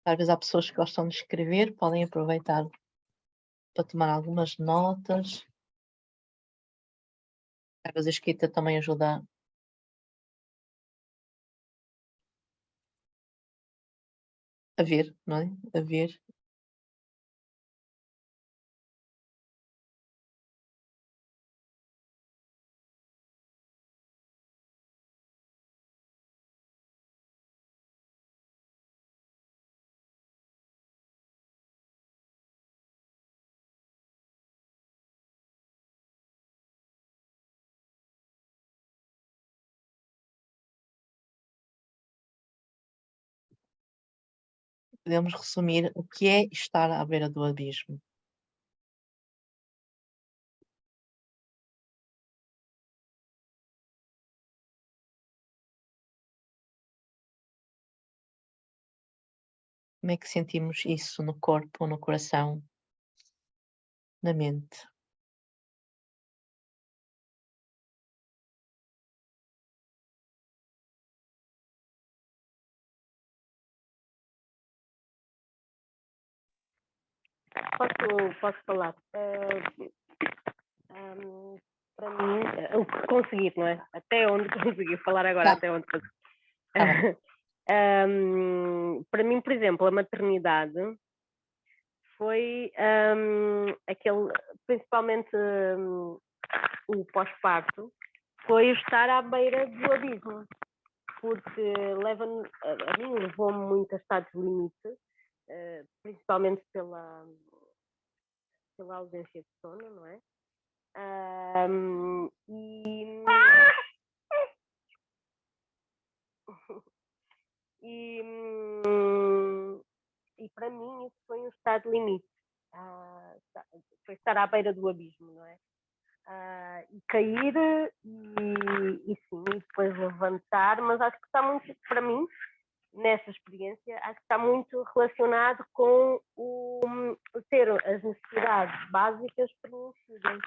Às vezes há pessoas que gostam de escrever, podem aproveitar para tomar algumas notas. Às vezes a escrita também ajuda a ver, não é? A ver. Podemos resumir o que é estar à beira do abismo. Como é que sentimos isso no corpo, no coração, na mente? Posso falar? Para mim, o que conseguir, não é? Até onde conseguir falar agora, Tá. até onde conseguir. Tá bem. Para mim, por exemplo, a maternidade foi aquele, principalmente o pós-parto, foi estar à beira do abismo, porque a mim levou-me muito a estados limite, principalmente pela ausência de sono, não é? E para mim isso foi um estado limite, foi estar à beira do abismo, não é? E cair e sim, e depois levantar, mas acho que está muito, para mim, nessa experiência, acho que está muito relacionado com o ter as necessidades básicas preenchidas,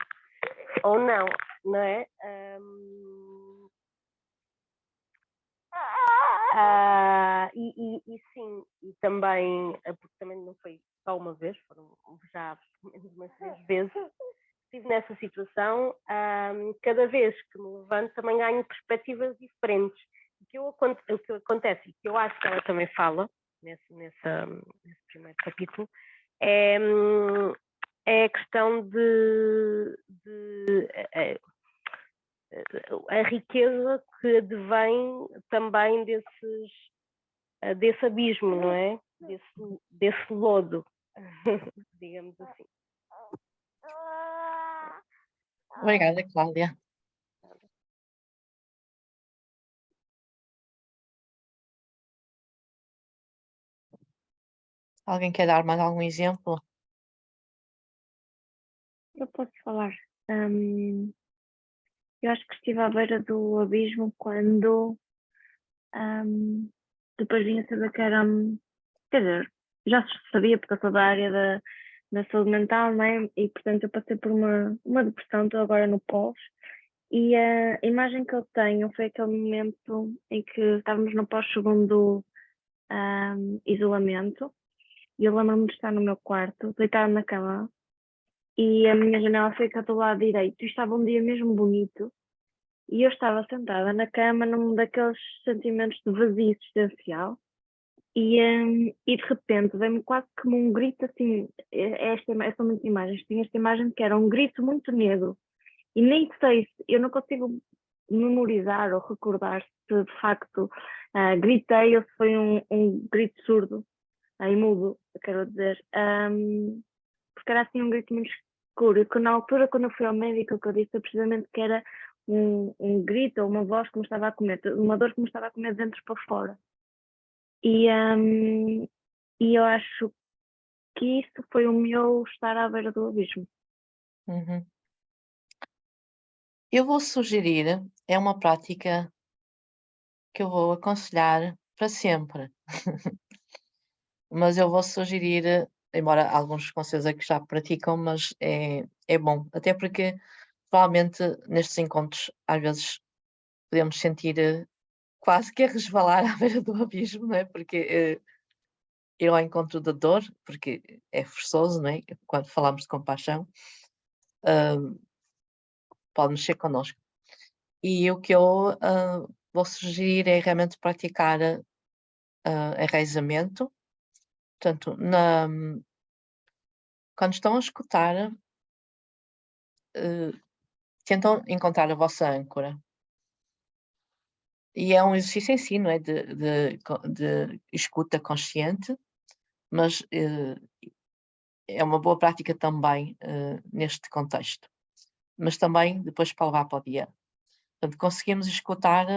ou não, não é? E sim, e também, porque também não foi só uma vez, foram já menos umas 3 vezes, estive nessa situação, cada vez que me levanto também ganho perspectivas diferentes. O que acontece, e que eu acho que ela também fala, nesse primeiro capítulo, é a questão a riqueza que advém também desse abismo, não é? Desse lodo, digamos assim. Obrigada, Cláudia. Alguém quer dar mais algum exemplo? Eu posso falar. Eu acho que estive à beira do abismo quando depois vinha saber que era, quer dizer, já se sabia porque eu sou da área da saúde mental, não é? E portanto eu passei por uma depressão, estou agora no pós. E a imagem que eu tenho foi aquele momento em que estávamos no pós-segundo isolamento e eu lembro-me de estar no meu quarto, deitada na cama, e a minha janela fica do lado direito e estava um dia mesmo bonito e eu estava sentada na cama num daqueles sentimentos de vazio existencial e de repente veio-me quase como um grito assim, são muitas imagens, tinha esta imagem que era um grito muito negro e nem sei se, eu não consigo memorizar ou recordar se de facto gritei ou se foi um grito surdo e mudo, quero dizer, porque era assim um grito muito escuro e que na altura quando eu fui ao médico o que eu disse foi precisamente que era um grito ou uma voz que me estava a comer, uma dor que me estava a comer de dentro para fora e eu acho que isso foi o meu estar à beira do abismo. Uhum. Eu vou sugerir, é uma prática que eu vou aconselhar para sempre. Mas eu vou sugerir, embora alguns com certeza que já praticam, mas é bom. Até porque, provavelmente, nestes encontros, às vezes podemos sentir quase que a resvalar à beira do abismo, não é? Porque ir ao encontro da dor, porque é forçoso, não é? Quando falamos de compaixão, pode mexer connosco. E o que eu vou sugerir é realmente praticar enraizamento. Portanto, quando estão a escutar, tentam encontrar a vossa âncora. E é um exercício em si, não é? De escuta consciente, mas é uma boa prática também neste contexto. Mas também depois para levar para o dia. Portanto, conseguimos escutar,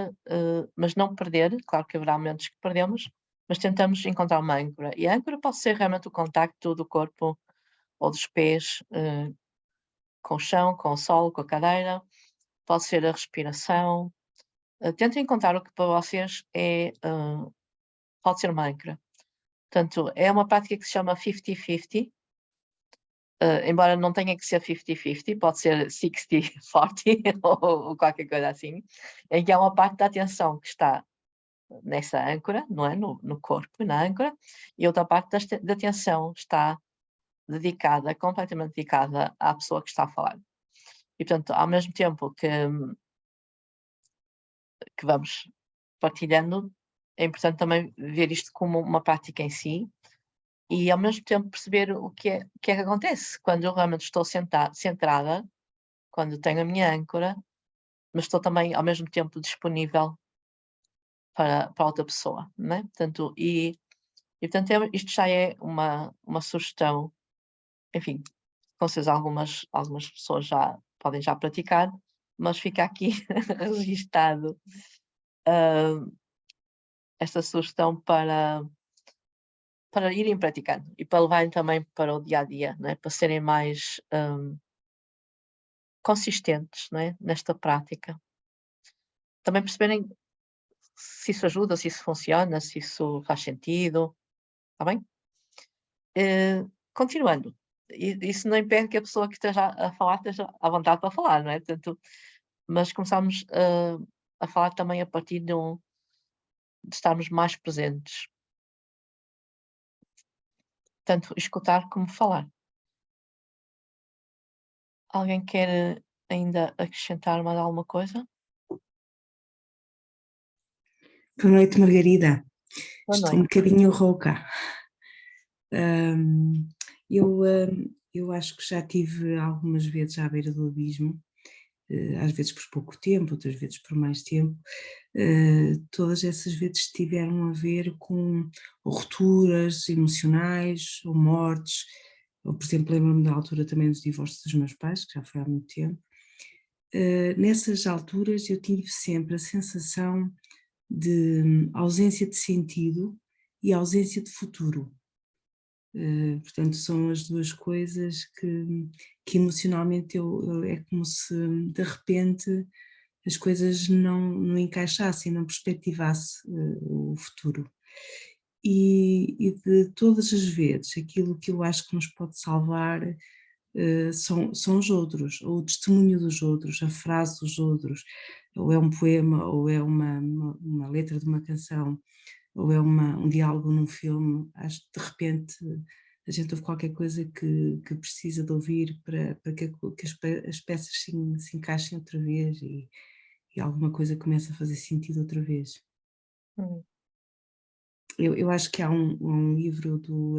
mas não perder. Claro que haverá momentos que perdemos, mas tentamos encontrar uma âncora. E a âncora pode ser realmente o contacto do corpo ou dos pés com o chão, com o solo, com a cadeira. Pode ser a respiração. Tentem encontrar o que para vocês pode ser uma âncora. Portanto, é uma prática que se chama 50-50. Embora não tenha que ser 50-50, pode ser 60-40 ou qualquer coisa assim, em que há uma parte da atenção que está nessa âncora, não é? No corpo e na âncora, e outra parte da atenção está completamente dedicada à pessoa que está a falar. E, portanto, ao mesmo tempo que vamos partilhando, é importante também ver isto como uma prática em si, e ao mesmo tempo perceber o que é que acontece quando eu realmente estou centrada, quando tenho a minha âncora, mas estou também ao mesmo tempo disponível para outra pessoa, não é? Portanto, portanto, isto já é uma sugestão, enfim, com certeza algumas pessoas podem já praticar, mas fica aqui registado esta sugestão para irem praticando e para levarem também para o dia a dia, não é? Para serem mais consistentes, não é? Nesta prática. Também perceberem se isso ajuda, se isso funciona, se isso faz sentido, está bem? Continuando, isso não impede que a pessoa que esteja a falar esteja à vontade para falar, não é? Portanto, mas começamos a falar também a partir de estarmos mais presentes. Tanto escutar como falar. Alguém quer ainda acrescentar mais alguma coisa? Boa noite, Margarida. Boa Estou um noite. bocadinho rouca. Eu acho que já tive algumas vezes à beira do abismo, às vezes por pouco tempo, outras vezes por mais tempo. Todas essas vezes tiveram a ver com rupturas emocionais ou mortes. Ou, por exemplo, lembro-me da altura também dos divórcios dos meus pais, que já foi há muito tempo. Nessas alturas eu tive sempre a sensação de ausência de sentido e ausência de futuro. Portanto, são as duas coisas que emocionalmente é como se de repente as coisas não encaixassem, não perspectivasse o futuro. E de todas as vezes, aquilo que eu acho que nos pode salvar são os outros, ou o testemunho dos outros, a frase dos outros, ou é um poema, ou é uma letra de uma canção, ou é um diálogo num filme. Acho que de repente a gente ouve qualquer coisa que precisa de ouvir para que as peças se encaixem outra vez e alguma coisa comece a fazer sentido outra vez. Eu acho que há um livro do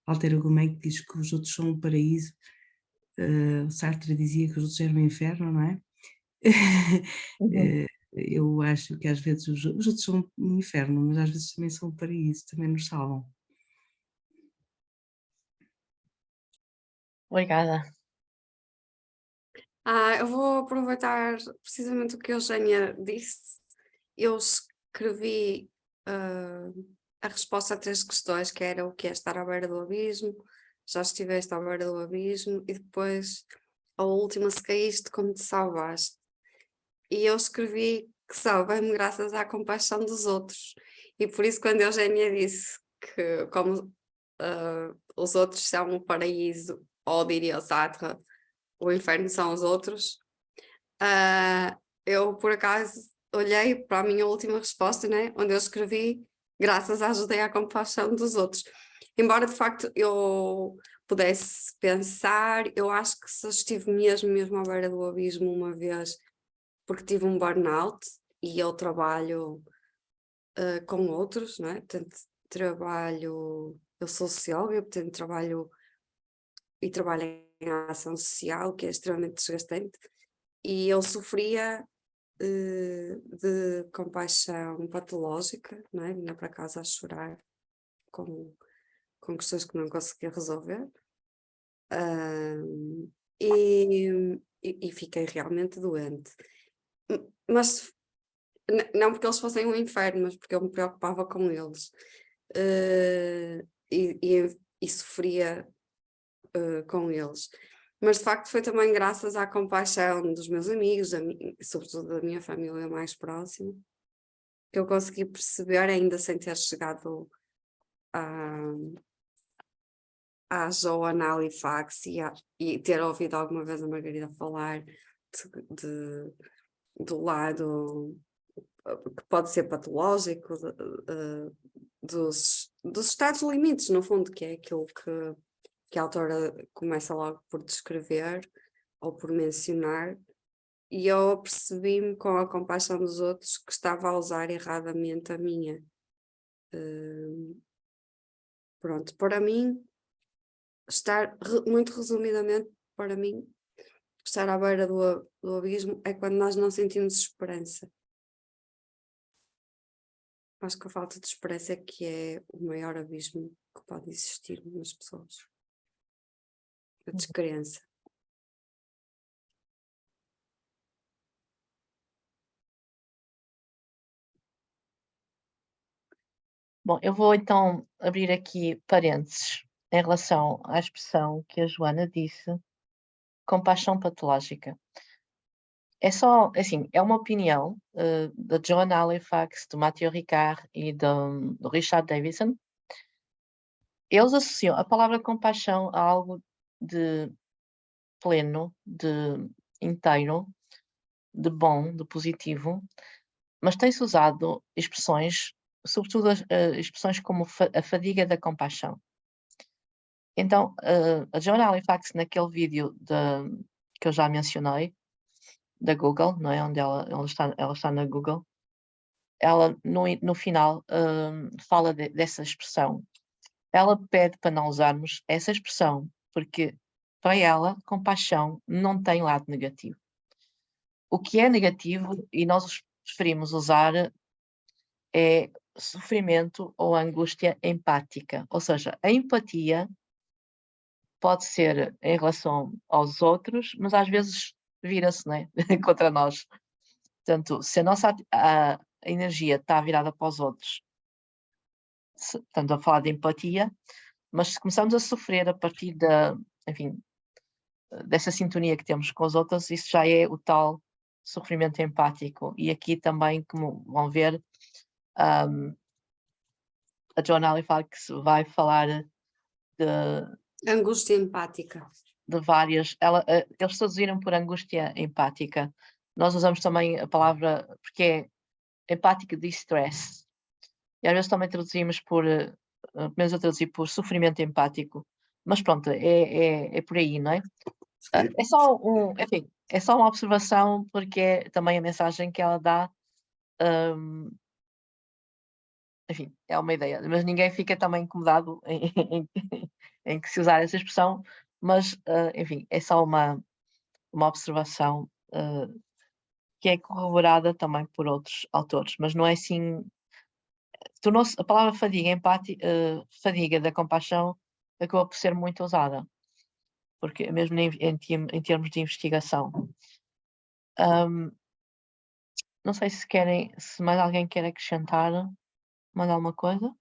Walter Ugumem que diz que os outros são um paraíso. Sartre dizia que os outros eram um inferno, não é? Eu acho que às vezes os outros são um inferno, mas às vezes também são um paraíso, também nos salvam. Obrigada. Eu vou aproveitar precisamente o que a Eugénia disse. Eu escrevi a resposta a 3 questões, que era o que é estar à beira do abismo, já estiveste à beira do abismo, e depois a última, se caíste, como te salvaste. E eu escrevi que salvei-me graças à compaixão dos outros. E por isso, quando a Eugénia disse que como os outros são o paraíso, ou diria o Sartre, o inferno são os outros, eu por acaso olhei para a minha última resposta, né, onde eu escrevi graças à ajuda e à compaixão dos outros. Embora de facto eu pudesse pensar, eu acho que se eu estive mesmo à beira do abismo uma vez, porque tive um burnout e eu trabalho com outros, não é? Portanto, eu sou socióloga, portanto trabalho em ação social, que é extremamente desgastante, e eu sofria de compaixão patológica, não é? Vinha para casa a chorar com questões que não conseguia resolver, e fiquei realmente doente. Mas não porque eles fossem um inferno, mas porque eu me preocupava com eles, e sofria com eles. Mas de facto foi também graças à compaixão dos meus amigos, sobretudo da minha família mais próxima, que eu consegui perceber, ainda sem ter chegado à Joana Halifax e ter ouvido alguma vez a Margarida falar do lado que pode ser patológico dos estados limites, no fundo, que é aquilo que a autora começa logo por descrever ou por mencionar, e eu percebi-me com a compaixão dos outros que estava a usar erradamente a minha. Pronto, para mim, muito resumidamente, para mim, estar à beira do abismo é quando nós não sentimos esperança. Acho que a falta de esperança é que é o maior abismo que pode existir nas pessoas. A descrença. Bom, eu vou então abrir aqui parênteses em relação à expressão que a Joana disse, compaixão patológica. É só, assim, é uma opinião da Joan Halifax, do Matthew Ricard e do Richard Davidson. Eles associam a palavra compaixão a algo de pleno, de inteiro, de bom, de positivo, mas tem-se usado expressões, sobretudo expressões como a fadiga da compaixão. Então, a Joan Halifax, naquele vídeo que eu já mencionei, da Google, não é? Onde ela está na Google, ela no final fala dessa expressão. Ela pede para não usarmos essa expressão, porque para ela, compaixão não tem lado negativo. O que é negativo, e nós preferimos usar, é sofrimento ou angústia empática. Ou seja, a empatia pode ser em relação aos outros, mas às vezes vira-se, né? contra nós. Portanto, se a nossa a energia está virada para os outros, estamos a falar de empatia, mas se começamos a sofrer a partir enfim, dessa sintonia que temos com os outros, isso já é o tal sofrimento empático. E aqui também, como vão ver, a Joan Halifax vai falar de angústia empática. De várias, eles traduziram por angústia empática. Nós usamos também a palavra, porque é empática distress. E às vezes também traduzimos pelo menos eu traduzi por sofrimento empático. Mas pronto, é por aí, não é? É só enfim, é só uma observação, porque é também a mensagem que ela dá. Enfim, é uma ideia, mas ninguém fica também incomodado em que se usar essa expressão, mas, enfim, é só uma observação que é corroborada também por outros autores, mas não é assim. Tornou-se a palavra fadiga da compaixão acabou por ser muito usada, porque mesmo em termos de investigação. Não sei se mais alguém quer acrescentar mais alguma coisa.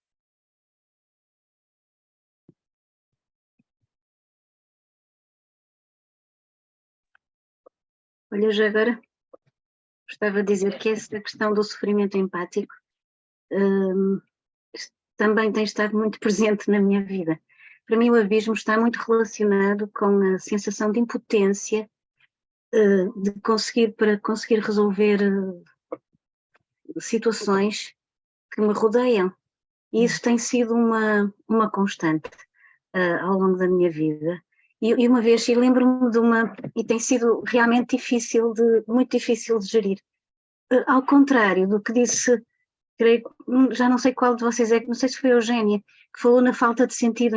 Olha, já agora gostava de dizer que essa questão do sofrimento empático também tem estado muito presente na minha vida. Para mim o abismo está muito relacionado com a sensação de impotência para conseguir resolver situações que me rodeiam. E isso tem sido uma constante ao longo da minha vida. E uma vez, e lembro-me de e tem sido realmente muito difícil de gerir. Ao contrário do que disse, creio, já não sei qual de vocês não sei se foi a Eugénia, que falou na falta de sentido,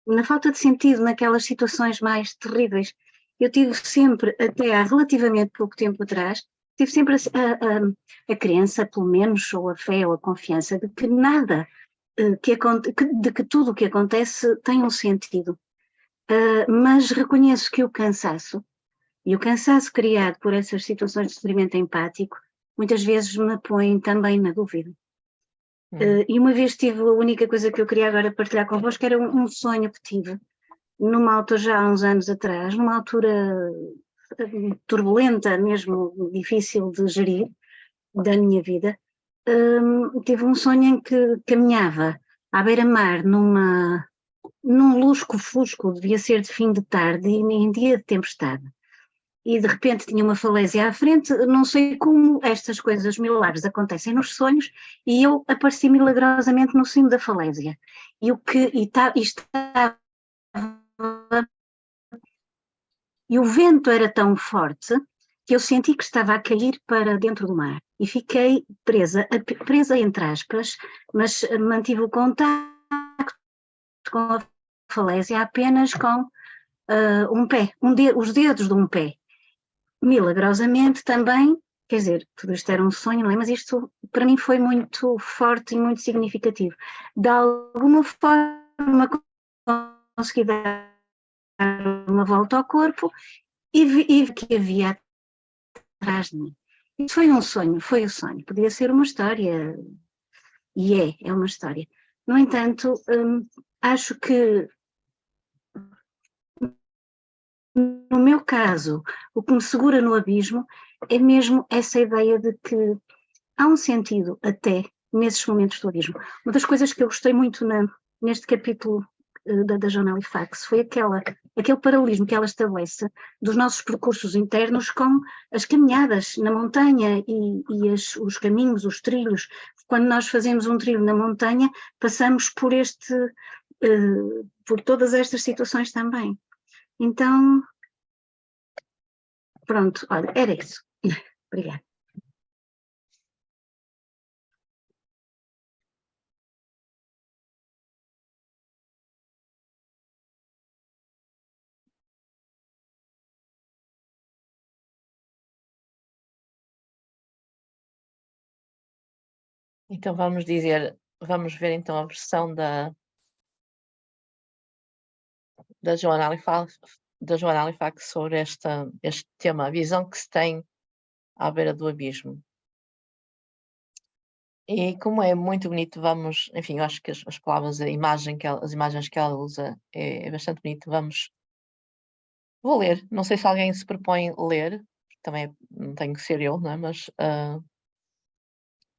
na falta de sentido naquelas situações mais terríveis. Eu tive sempre, até há relativamente pouco tempo atrás, tive sempre a crença, pelo menos, ou a fé ou a confiança de que nada, de que tudo o que acontece tem um sentido. Mas reconheço que o cansaço criado por essas situações de sofrimento empático, muitas vezes me põe também na dúvida. E uma vez tive, a única coisa que eu queria agora partilhar convosco era um sonho que tive, numa altura, já há uns anos atrás, numa altura turbulenta, mesmo difícil de gerir, da minha vida. Tive um sonho em que caminhava à beira-mar num lusco-fusco, devia ser de fim de tarde e em dia de tempestade. E de repente tinha uma falésia à frente, não sei como estas coisas, milagres acontecem nos sonhos, e eu apareci milagrosamente no cimo da falésia. E o vento era tão forte que eu senti que estava a cair para dentro do mar. E fiquei presa entre aspas, mas mantive o contacto com a falésia apenas com um pé, os dedos de um pé. Milagrosamente também, quer dizer, tudo isto era um sonho, não é? Mas isto para mim foi muito forte e muito significativo. De alguma forma consegui dar uma volta ao corpo e vi que havia atrás de mim. Isso foi o sonho. Podia ser uma história, e é uma história. No entanto, acho que no meu caso, o que me segura no abismo é mesmo essa ideia de que há um sentido até nesses momentos do abismo. Uma das coisas que eu gostei muito neste capítulo da Joana Halifax foi aquele paralelismo que ela estabelece dos nossos percursos internos com as caminhadas na montanha e os caminhos, os trilhos. Quando nós fazemos um trilho na montanha, passamos por todas estas situações também. Então, pronto, olha, era isso. Obrigada. Então vamos ver então a versão da Joana Halifax sobre este tema, a visão que se tem à beira do abismo. E como é muito bonito, enfim, eu acho que as palavras, as imagens que ela usa é bastante bonito, vou ler, não sei se alguém se propõe ler, também não tenho que ser eu, não é? Mas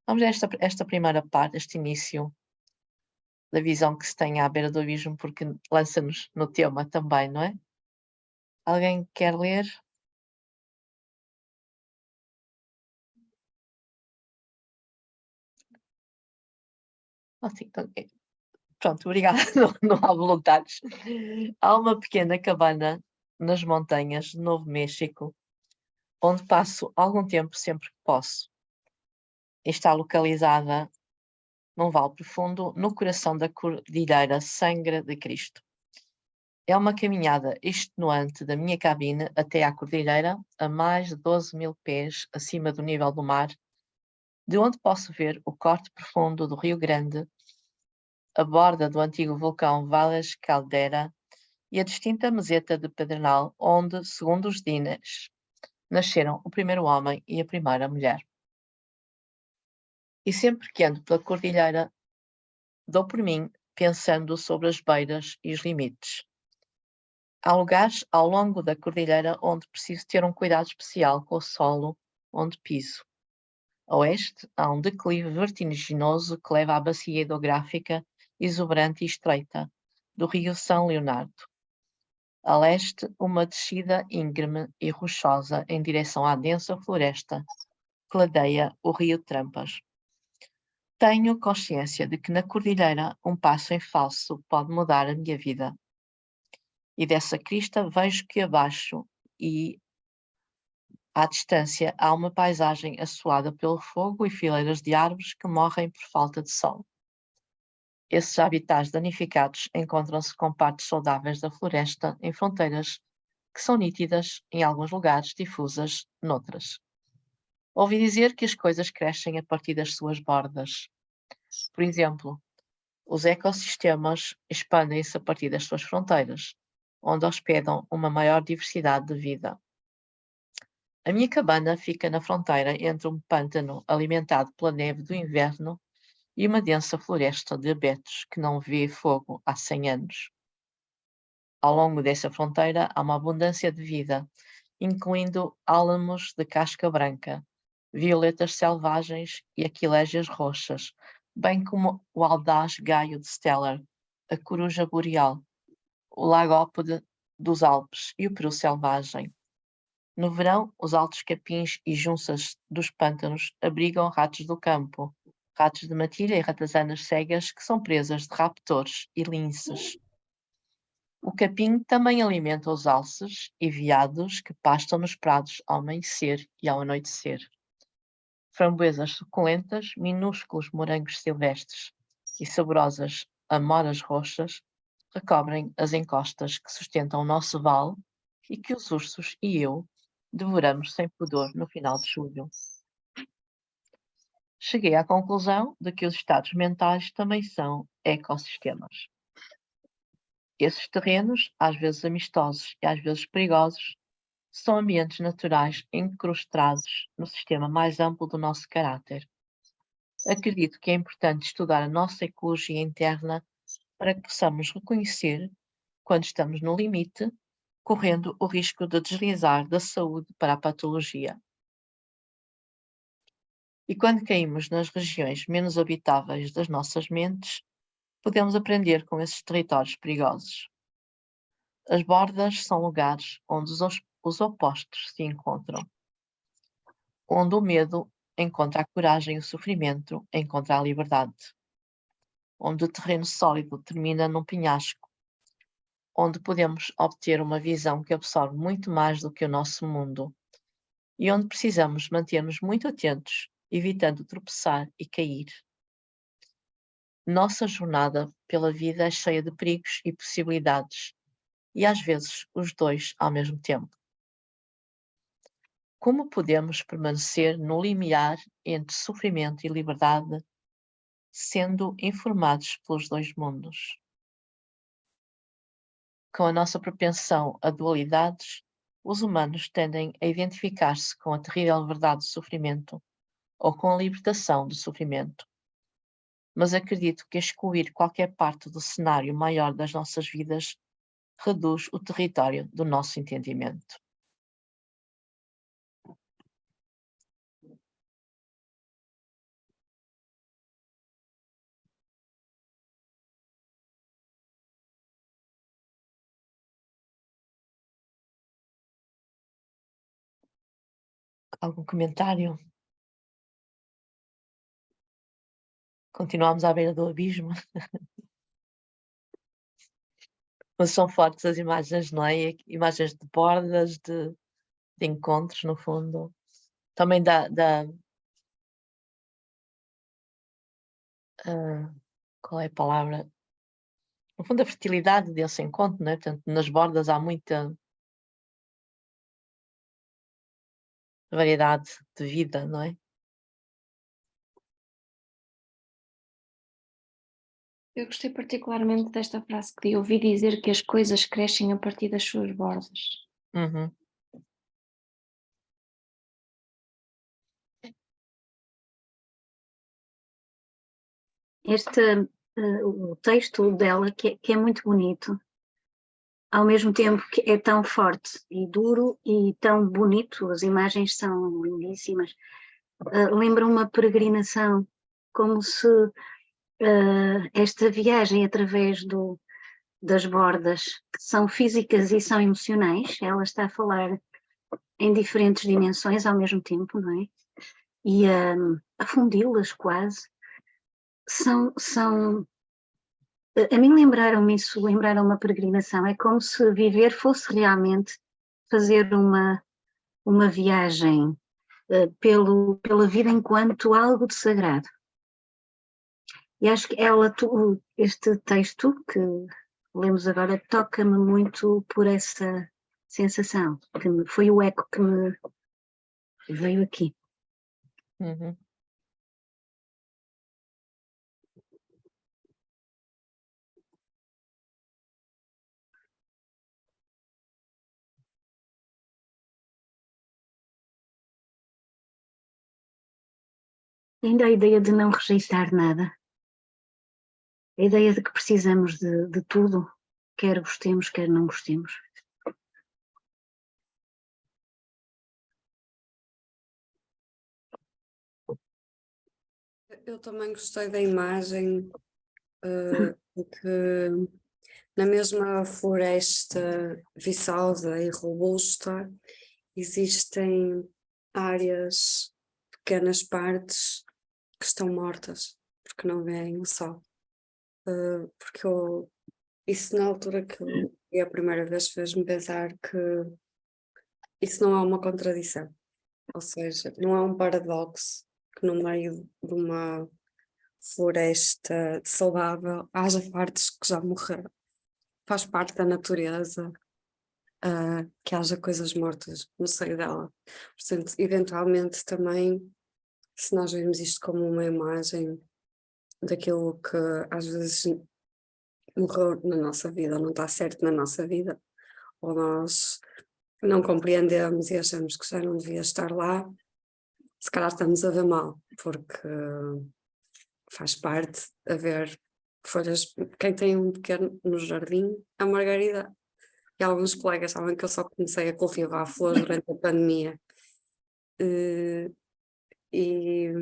vamos ver esta primeira parte, este início da visão que se tem à beira do abismo, porque lança-nos no tema também, não é? Alguém quer ler? Sim, pronto, obrigada, não há voluntários. Há uma pequena cabana nas montanhas de Novo México, onde passo algum tempo sempre que posso. Está localizada num vale profundo, no coração da Cordilheira Sangra de Cristo. É uma caminhada extenuante da minha cabine até à cordilheira, a mais de 12.000 pés acima do nível do mar, de onde posso ver o corte profundo do Rio Grande, a borda do antigo vulcão Valles Caldera e a distinta meseta de Pedernal, onde, segundo os Dines, nasceram o primeiro homem e a primeira mulher. E sempre que ando pela cordilheira, dou por mim pensando sobre as beiras e os limites. Há lugares ao longo da cordilheira onde preciso ter um cuidado especial com o solo onde piso. A oeste, há um declive vertiginoso que leva à bacia hidrográfica exuberante e estreita do rio São Leonardo. A leste, uma descida íngreme e rochosa em direção à densa floresta que ladeia o rio Trampas. Tenho consciência de que na cordilheira um passo em falso pode mudar a minha vida. E dessa crista vejo que abaixo e à distância há uma paisagem assoada pelo fogo e fileiras de árvores que morrem por falta de sol. Esses habitats danificados encontram-se com partes saudáveis da floresta em fronteiras que são nítidas em alguns lugares, difusas noutras. Ouvi dizer que as coisas crescem a partir das suas bordas. Por exemplo, os ecossistemas expandem-se a partir das suas fronteiras, onde hospedam uma maior diversidade de vida. A minha cabana fica na fronteira entre um pântano alimentado pela neve do inverno e uma densa floresta de abetos que não vê fogo há 100 anos. Ao longo dessa fronteira há uma abundância de vida, incluindo álamos de casca branca, violetas selvagens e aquilégias roxas, bem como o audaz gaio de Steller, a coruja boreal, o lagópode dos Alpes e o peru selvagem. No verão, os altos capins e junças dos pântanos abrigam ratos do campo, ratos de matilha e ratazanas cegas que são presas de raptores e linces. O capim também alimenta os alces e veados que pastam nos prados ao amanhecer e ao anoitecer. Framboesas suculentas, minúsculos morangos silvestres e saborosas amoras roxas recobrem as encostas que sustentam o nosso vale e que os ursos e eu devoramos sem pudor no final de julho. Cheguei à conclusão de que os estados mentais também são ecossistemas. Esses terrenos, às vezes amistosos e às vezes perigosos, são ambientes naturais incrustados no sistema mais amplo do nosso caráter. Acredito que é importante estudar a nossa ecologia interna para que possamos reconhecer quando estamos no limite, correndo o risco de deslizar da saúde para a patologia. E quando caímos nas regiões menos habitáveis das nossas mentes, podemos aprender com esses territórios perigosos. As bordas são lugares onde os opostos se encontram. Onde o medo encontra a coragem e o sofrimento encontra a liberdade. Onde o terreno sólido termina num penhasco. Onde podemos obter uma visão que absorve muito mais do que o nosso mundo. E onde precisamos manter-nos muito atentos, evitando tropeçar e cair. Nossa jornada pela vida é cheia de perigos e possibilidades, e às vezes os dois ao mesmo tempo. Como podemos permanecer no limiar entre sofrimento e liberdade, sendo informados pelos dois mundos? Com a nossa propensão a dualidades, os humanos tendem a identificar-se com a terrível verdade do sofrimento ou com a libertação do sofrimento. Mas acredito que excluir qualquer parte do cenário maior das nossas vidas reduz o território do nosso entendimento. Algum comentário? Continuamos à beira do abismo. Mas são fortes as imagens, não é? Imagens de bordas, de encontros, no fundo. Também qual é a palavra? No fundo, a fertilidade desse encontro, não é? Portanto, nas bordas há muita variedade de vida, não é? Eu gostei particularmente desta frase que ouvi dizer que as coisas crescem a partir das suas bordas. Uhum. O texto dela, que é muito bonito, ao mesmo tempo que é tão forte e duro e tão bonito, as imagens são lindíssimas, lembra uma peregrinação, como se esta viagem através das bordas, que são físicas e são emocionais, ela está a falar em diferentes dimensões ao mesmo tempo, não é? E a fundi-las quase, a mim lembraram-me isso, lembraram-me a peregrinação. É como se viver fosse realmente fazer uma viagem pela vida enquanto algo de sagrado. E acho que este texto que lemos agora toca-me muito por essa sensação, foi o eco que me veio aqui. Uhum. Ainda a ideia de não rejeitar nada, a ideia de que precisamos de tudo, quer gostemos, quer não gostemos. Eu também gostei da imagem de que na mesma floresta viçosa e robusta existem áreas, pequenas partes que estão mortas porque não veem o sol. Porque isso na altura que eu vi a primeira vez fez-me pensar que isso não é uma contradição, ou seja, não é um paradoxo que no meio de uma floresta saudável haja partes que já morreram. Faz parte da natureza que haja coisas mortas no seio dela. Portanto, eventualmente também, se nós vemos isto como uma imagem daquilo que às vezes morreu na nossa vida, ou não está certo na nossa vida, ou nós não compreendemos e achamos que já não devia estar lá, se calhar estamos a ver mal, porque faz parte haver folhas. Quem tem um pequeno no jardim, a Margarida e alguns colegas sabem que eu só comecei a cultivar flores durante a pandemia. E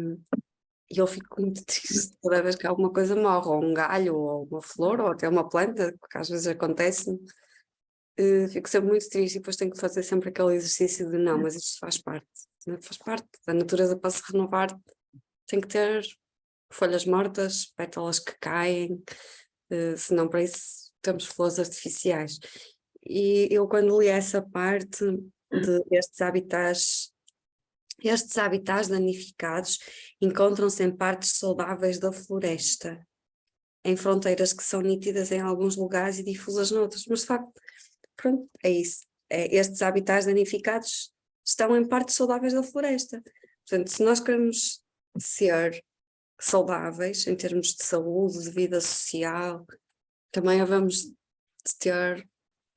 eu fico muito triste toda vez que alguma coisa morre, ou um galho, ou uma flor, ou até uma planta, que às vezes acontece. Fico sempre muito triste e depois tenho que fazer sempre aquele exercício de não, mas isto faz parte, né? Faz parte da natureza. Para se renovar tem que ter folhas mortas, pétalas que caem, senão para isso temos flores artificiais. E eu quando li essa parte destes habitats danificados encontram-se em partes saudáveis da floresta, em fronteiras que são nítidas em alguns lugares e difusas noutros, mas de facto, pronto, é isso. Estes habitats danificados estão em partes saudáveis da floresta. Portanto, se nós queremos ser saudáveis em termos de saúde, de vida social, também havemos de ter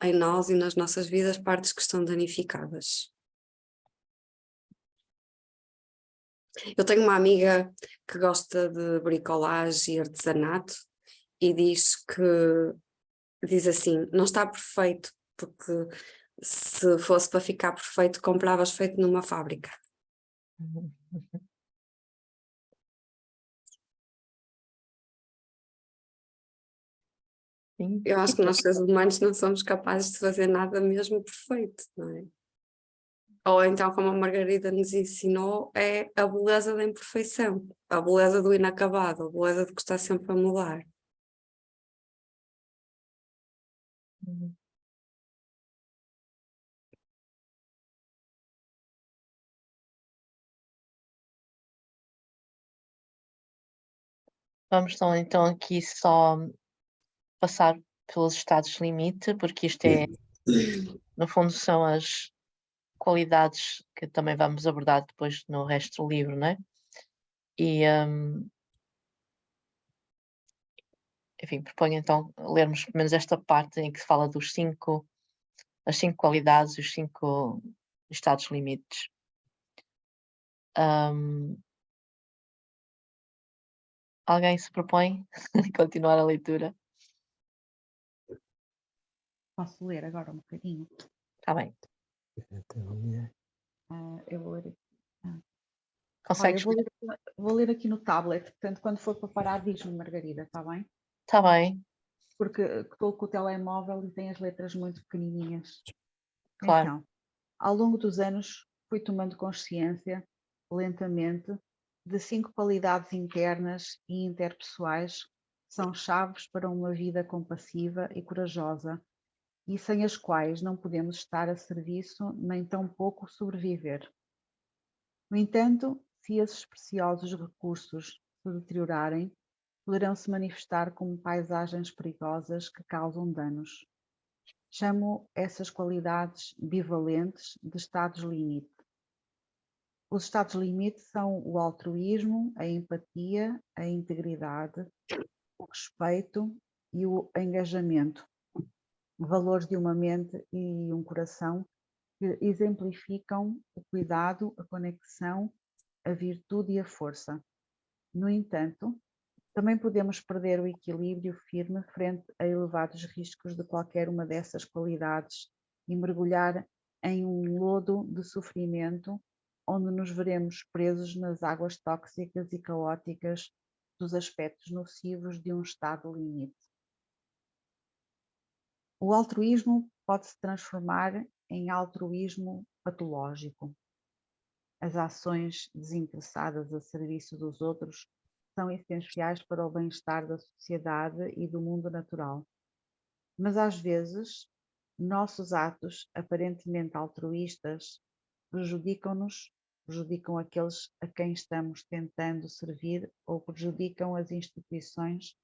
em nós e nas nossas vidas partes que estão danificadas. Eu tenho uma amiga que gosta de bricolagem e artesanato e diz assim, não está perfeito, porque se fosse para ficar perfeito, compravas feito numa fábrica. Sim. Eu acho que nós, seres humanos, não somos capazes de fazer nada mesmo perfeito, não é? Ou então, como a Margarida nos ensinou, é a beleza da imperfeição, a beleza do inacabado, a beleza de que está sempre a mudar. Vamos então aqui só passar pelos estados limite, porque isto no fundo são as qualidades que também vamos abordar depois no resto do livro, não é? E, enfim, proponho então lermos pelo menos esta parte em que se fala as 5 qualidades, os 5 estados limites. Alguém se propõe continuar a leitura? Posso ler agora um bocadinho? Está bem. Eu vou ler aqui. Consegues? Olha, vou ler aqui no tablet, portanto, quando for para parar, diz-me, Margarida, está bem? Está bem. Porque estou com o telemóvel e tem as letras muito pequenininhas. Claro. Então, ao longo dos anos, fui tomando consciência, lentamente, de 5 qualidades internas e interpessoais que são chaves para uma vida compassiva e corajosa e sem as quais não podemos estar a serviço nem tampouco sobreviver. No entanto, se esses preciosos recursos se deteriorarem, poderão se manifestar como paisagens perigosas que causam danos. Chamo essas qualidades bivalentes de estados limite. Os estados limite são o altruísmo, a empatia, a integridade, o respeito e o engajamento, valores de uma mente e um coração que exemplificam o cuidado, a conexão, a virtude e a força. No entanto, também podemos perder o equilíbrio firme frente a elevados riscos de qualquer uma dessas qualidades e mergulhar em um lodo de sofrimento onde nos veremos presos nas águas tóxicas e caóticas dos aspectos nocivos de um estado limite. O altruísmo pode se transformar em altruísmo patológico. As ações desinteressadas a serviço dos outros são essenciais para o bem-estar da sociedade e do mundo natural. Mas às vezes, nossos atos aparentemente altruístas prejudicam-nos, prejudicam aqueles a quem estamos tentando servir ou prejudicam as instituições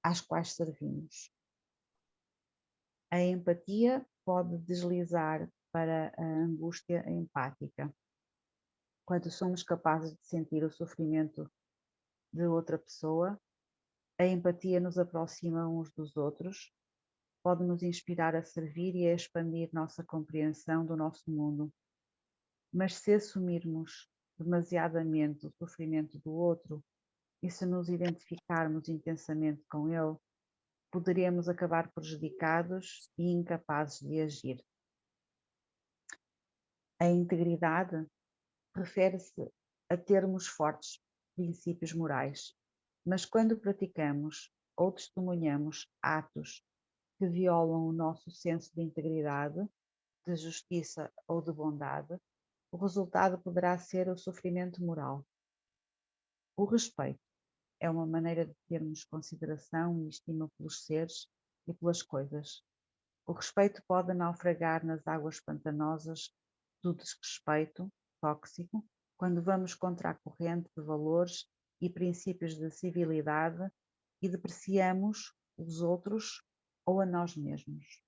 às quais servimos. A empatia pode deslizar para a angústia empática. Quando somos capazes de sentir o sofrimento de outra pessoa, a empatia nos aproxima uns dos outros, pode nos inspirar a servir e a expandir nossa compreensão do nosso mundo. Mas se assumirmos demasiadamente o sofrimento do outro e se nos identificarmos intensamente com ele, poderemos acabar prejudicados e incapazes de agir. A integridade refere-se a termos fortes princípios morais, mas quando praticamos ou testemunhamos atos que violam o nosso senso de integridade, de justiça ou de bondade, o resultado poderá ser o sofrimento moral. O respeito é uma maneira de termos consideração e estima pelos seres e pelas coisas. O respeito pode naufragar nas águas pantanosas do desrespeito tóxico, quando vamos contra a corrente de valores e princípios de civilidade e depreciamos os outros ou a nós mesmos.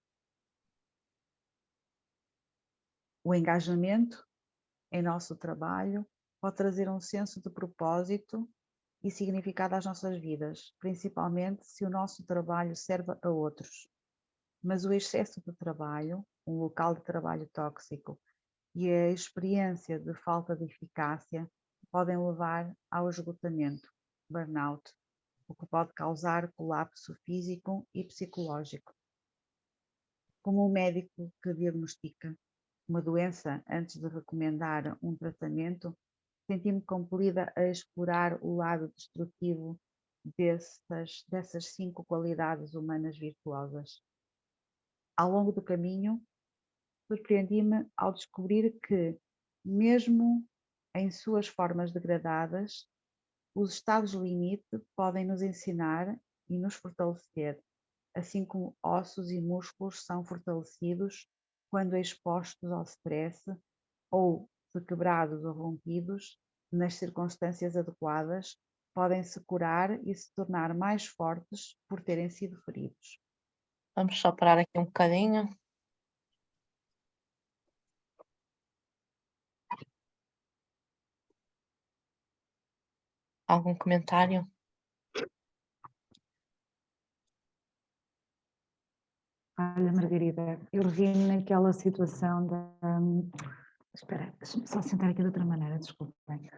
O engajamento em nosso trabalho pode trazer um senso de propósito e significado às nossas vidas, principalmente se o nosso trabalho serve a outros. Mas o excesso de trabalho, um local de trabalho tóxico e a experiência de falta de eficácia podem levar ao esgotamento, burnout, o que pode causar colapso físico e psicológico. Como um médico que diagnostica uma doença antes de recomendar um tratamento, senti-me compelida a explorar o lado destrutivo dessas 5 qualidades humanas virtuosas. Ao longo do caminho, surpreendi-me ao descobrir que, mesmo em suas formas degradadas, os estados limite podem nos ensinar e nos fortalecer, assim como ossos e músculos são fortalecidos quando expostos ao stress ou, se quebrados ou rompidos, nas circunstâncias adequadas, podem se curar e se tornar mais fortes por terem sido feridos. Vamos só parar aqui um bocadinho. Algum comentário? Olha, Margarida, eu revi-me naquela situação espera, deixa-me só sentar aqui de outra maneira, desculpem.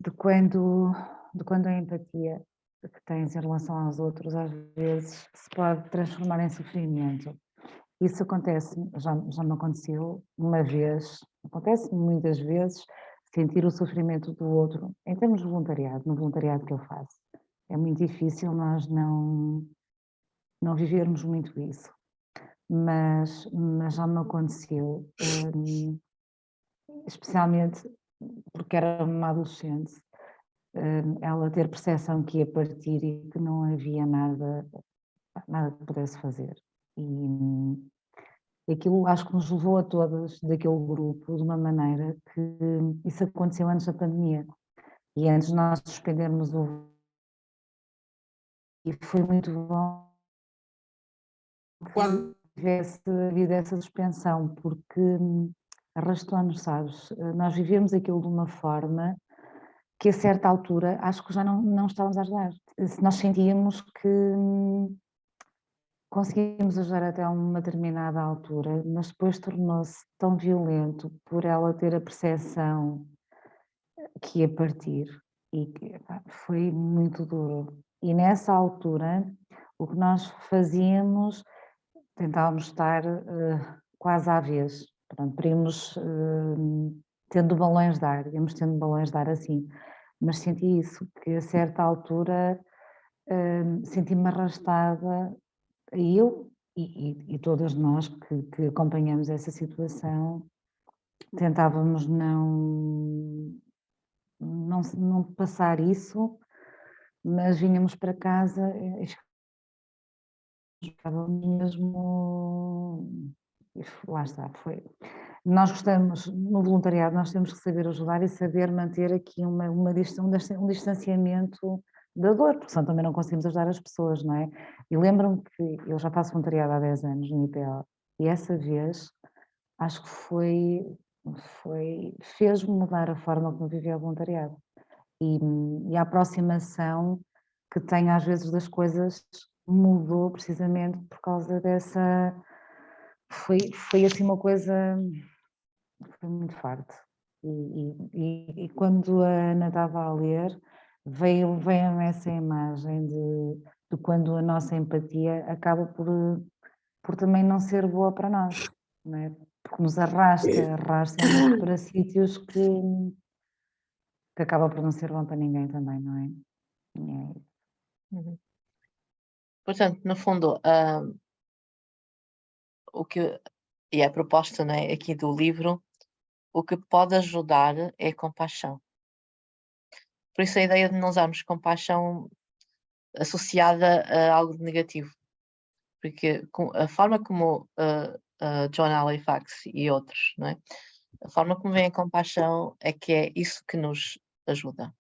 De quando a empatia que tens em relação aos outros às vezes se pode transformar em sofrimento. Isso acontece, já me aconteceu uma vez, acontece muitas vezes, sentir o sofrimento do outro, em termos de voluntariado, no voluntariado que eu faço. É muito difícil nós não vivermos muito isso, mas já me aconteceu, especialmente porque era uma adolescente, ela ter percepção que ia partir e que não havia nada que pudesse fazer. E aquilo acho que nos levou a todas daquele grupo de uma maneira que isso aconteceu antes da pandemia. E antes de nós suspendermos o... E foi muito bom que tivesse havido essa suspensão, porque arrastou-nos, sabes? Nós vivemos aquilo de uma forma que a certa altura acho que já não estávamos a ajudar. Nós sentíamos que conseguimos ajudar até uma determinada altura, mas depois tornou-se tão violento por ela ter a percepção que ia partir e que foi muito duro. E nessa altura o que nós fazíamos, tentávamos estar quase à vez, portanto, íamos tendo balões de ar, íamos tendo balões de ar assim, mas senti isso, que a certa altura senti-me arrastada, eu e todas nós que acompanhamos essa situação, tentávamos não passar isso, mas vinhamos para casa e estávamos mesmo... Lá está, foi... Nós gostamos, no voluntariado, nós temos que saber ajudar e saber manter aqui um distanciamento da dor, porque senão também não conseguimos ajudar as pessoas, não é? E lembro-me que eu já faço voluntariado há 10 anos no IPO e essa vez acho que fez-me mudar a forma como vivia o voluntariado e a aproximação que tenho às vezes das coisas mudou precisamente por causa dessa... Foi assim uma coisa... Foi muito forte. E quando a Ana estava a ler, veio-me essa imagem de quando a nossa empatia acaba por também não ser boa para nós, não é? Porque nos arrasta-nos para sítios que acaba por não ser bom para ninguém também, não é? Uhum. Portanto, no fundo, o que e a proposta, né, aqui do livro, o que pode ajudar é a compaixão. Por isso a ideia de não usarmos compaixão associada a algo de negativo, porque a forma como John Halifax e outros, não é? A forma como vem a compaixão é que é isso que nos ajuda.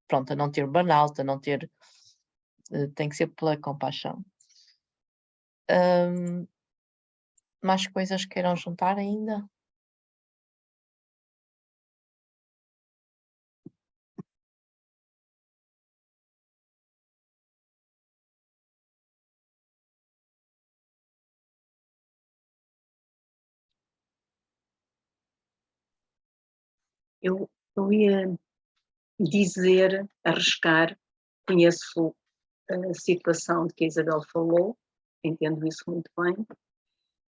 Pronto, a não ter burnout, a não ter... tem que ser pela compaixão. Mais coisas queiram juntar ainda? Eu ia dizer, arriscar, conheço a situação de que a Isabel falou, entendo isso muito bem,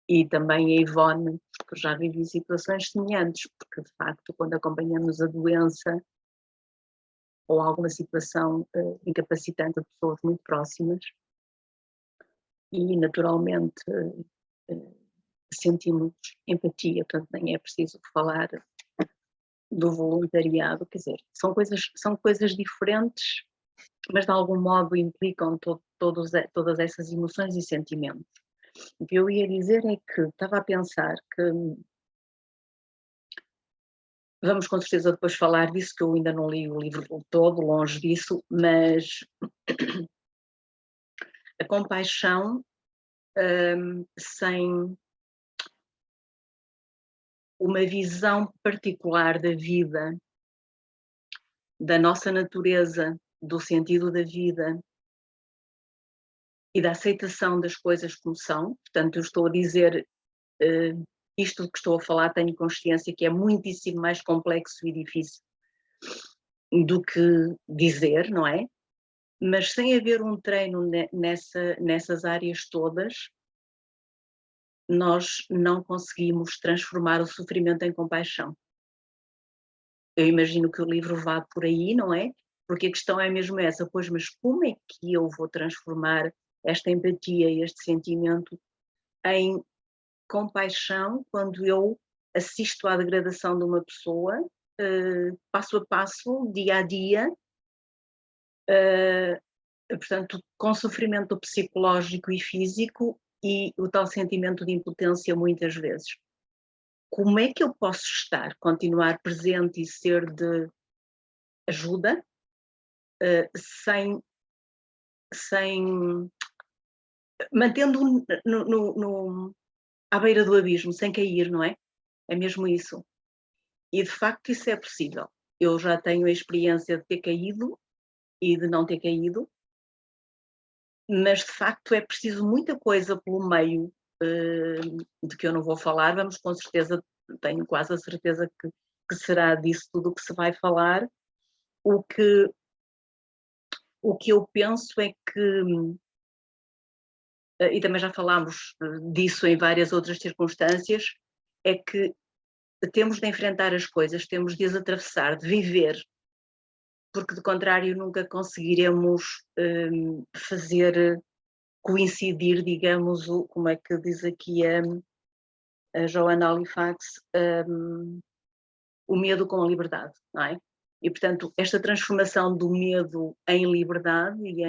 e também a Ivone, porque já vivi situações semelhantes, porque de facto quando acompanhamos a doença ou alguma situação incapacitante de pessoas muito próximas, e naturalmente sentimos empatia, portanto nem é preciso falar do voluntariado, quer dizer, são coisas diferentes, mas de algum modo implicam todas essas emoções e sentimentos. O que eu ia dizer é que estava a pensar que, vamos com certeza depois falar disso, que eu ainda não li o livro todo, longe disso, mas a compaixão sem uma visão particular da vida, da nossa natureza, do sentido da vida e da aceitação das coisas como são. Portanto, eu estou a dizer isto que estou a falar, tenho consciência que é muitíssimo mais complexo e difícil do que dizer, não é? Mas sem haver um treino nessas áreas todas, nós não conseguimos transformar o sofrimento em compaixão. Eu imagino que o livro vá por aí, não é? Porque a questão é mesmo essa, pois, mas como é que eu vou transformar esta empatia, este sentimento em compaixão quando eu assisto à degradação de uma pessoa passo a passo, dia a dia, portanto, com sofrimento psicológico e físico e o tal sentimento de impotência muitas vezes. Como é que eu posso continuar presente e ser de ajuda, mantendo à beira do abismo, sem cair, não é? É mesmo isso. E de facto isso é possível. Eu já tenho a experiência de ter caído e de não ter caído, mas de facto é preciso muita coisa pelo meio, de que eu não vou falar. Vamos com certeza, tenho quase a certeza que será disso tudo o que se vai falar. O que eu penso é que, e também já falámos disso em várias outras circunstâncias, é que temos de enfrentar as coisas, temos de as atravessar, de viver, porque de contrário nunca conseguiremos fazer coincidir, digamos, como é que diz aqui a Joana Halifax, o medo com a liberdade, não é? E portanto esta transformação do medo em liberdade e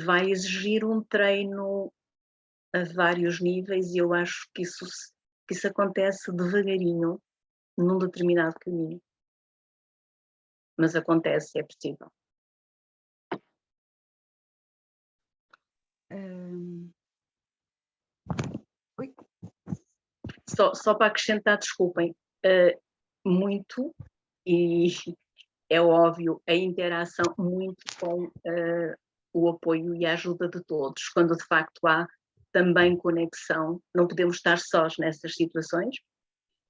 vai exigir um treino a vários níveis, e eu acho que isso acontece devagarinho, num determinado caminho. Mas acontece, é possível. Só para acrescentar, desculpem, muito, e é óbvio, a interação muito com o apoio e a ajuda de todos, quando de facto há também conexão, não podemos estar sós nessas situações,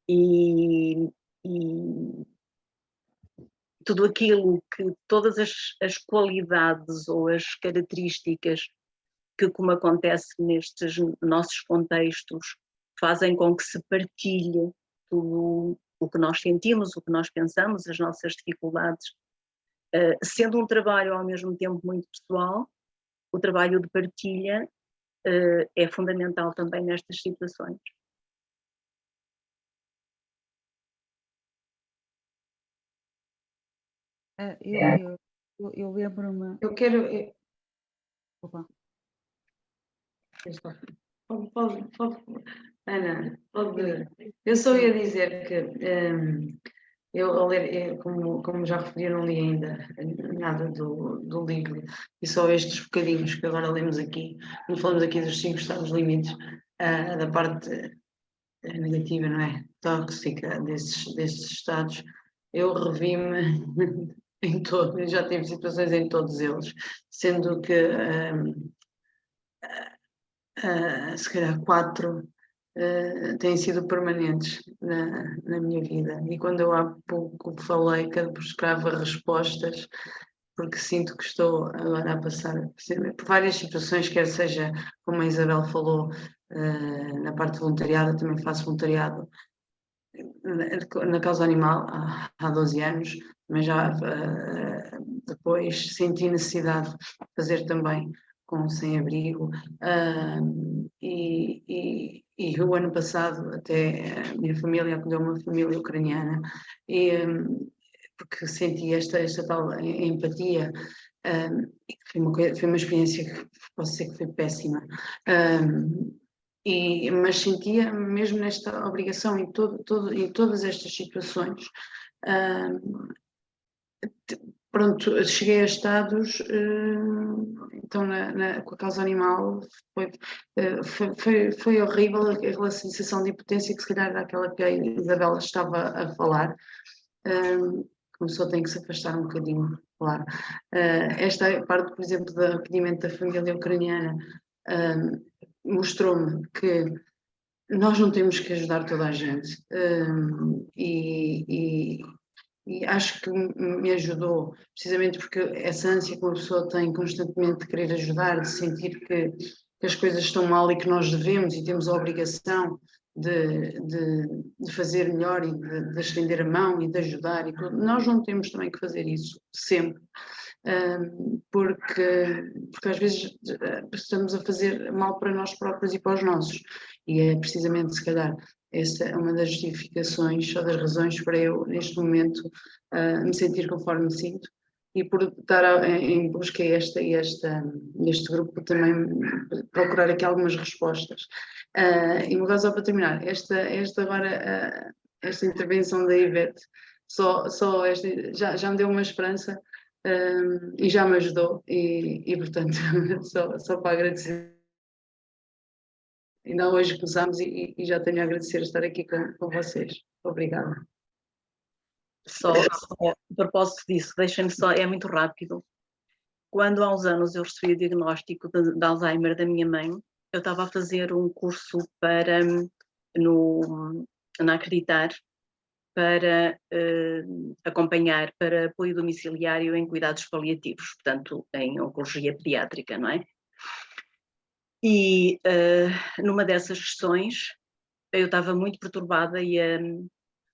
e tudo aquilo que, todas as qualidades ou as características que, como acontece nestes nossos contextos, fazem com que se partilhe tudo o que nós sentimos, o que nós pensamos, as nossas dificuldades, sendo um trabalho ao mesmo tempo muito pessoal, o trabalho de partilha é fundamental também nestas situações. Eu lembro-me. Eu quero. Opa. Ana, eu só ia dizer que eu ao ler, como já referi, não li ainda nada do livro, e só estes bocadinhos que agora lemos aqui, quando falamos aqui dos 5 estados limites, da parte negativa, não é? Tóxica desses estados, eu revi-me em todos, já tive situações em todos eles, sendo que se calhar 4 têm sido permanentes na minha vida. E quando eu há pouco falei que buscava respostas, porque sinto que estou agora a passar por várias situações, quer seja, como a Isabel falou, na parte de voluntariado, eu também faço voluntariado na causa animal há 12 anos, mas já depois senti necessidade de fazer também com sem-abrigo, e o ano passado até a minha família acolheu uma família ucraniana, porque senti esta tal empatia, foi uma experiência que posso dizer que foi péssima, mas sentia mesmo nesta obrigação em todas estas situações. Pronto, cheguei a estados, então com a causa animal foi horrível aquela sensação de impotência, que se calhar era aquela que a Isabela estava a falar. Como só tem que se afastar um bocadinho, claro. Esta parte, por exemplo, do acolhimento da família ucraniana, mostrou-me que nós não temos que ajudar toda a gente, e acho que me ajudou, precisamente porque essa ânsia que uma pessoa tem constantemente de querer ajudar, de sentir que as coisas estão mal e que nós devemos e temos a obrigação de fazer melhor e de estender a mão e de ajudar, e nós não temos também que fazer isso sempre. porque às vezes estamos a fazer mal para nós próprios e para os nossos, e é precisamente, se calhar, essa é uma das justificações ou das razões para eu, neste momento, me sentir conforme me sinto, e por estar em busca este grupo também procurar aqui algumas respostas. E uma coisa só para terminar, esta intervenção da Ivete, já me deu uma esperança, e já me ajudou, e portanto, só para agradecer. Ainda hoje começámos e já tenho a agradecer estar aqui com vocês. Obrigada. Só a propósito disso, deixem-me só, é muito rápido. Quando há uns anos eu recebi o diagnóstico de Alzheimer da minha mãe, eu estava a fazer um curso na Acreditar, para acompanhar para apoio domiciliário em cuidados paliativos, portanto, em oncologia pediátrica, não é? E numa dessas sessões, eu estava muito perturbada e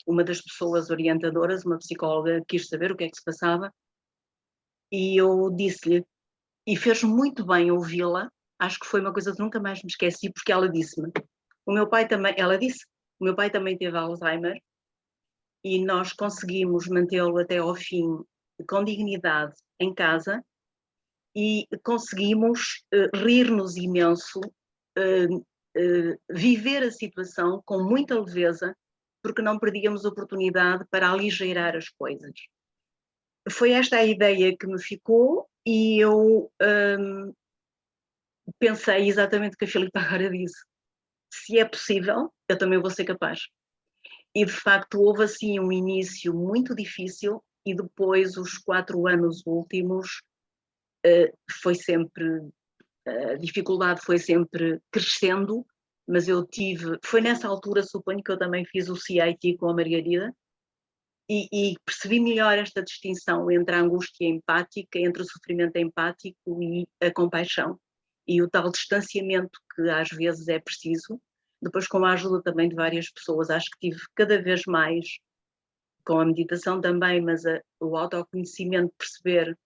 uma das pessoas orientadoras, uma psicóloga, quis saber o que é que se passava, e eu disse-lhe, e fez muito bem ouvi-la, acho que foi uma coisa que nunca mais me esqueci, porque ela disse-me, ela disse, o meu pai também teve Alzheimer, e nós conseguimos mantê-lo até ao fim com dignidade em casa, e conseguimos rir-nos imenso, viver a situação com muita leveza, porque não perdíamos oportunidade para aligeirar as coisas. Foi esta a ideia que me ficou, e eu pensei exatamente o que a Filipa agora disse. Se é possível, eu também vou ser capaz. E de facto houve assim um início muito difícil, e depois os 4 anos últimos foi sempre, a dificuldade foi sempre crescendo, mas foi nessa altura, suponho, que eu também fiz o CIT com a Margarida, e percebi melhor esta distinção entre a angústia empática, entre o sofrimento empático e a compaixão, e o tal distanciamento que às vezes é preciso. Depois, com a ajuda também de várias pessoas, acho que tive cada vez mais, com a meditação também, mas o autoconhecimento, perceber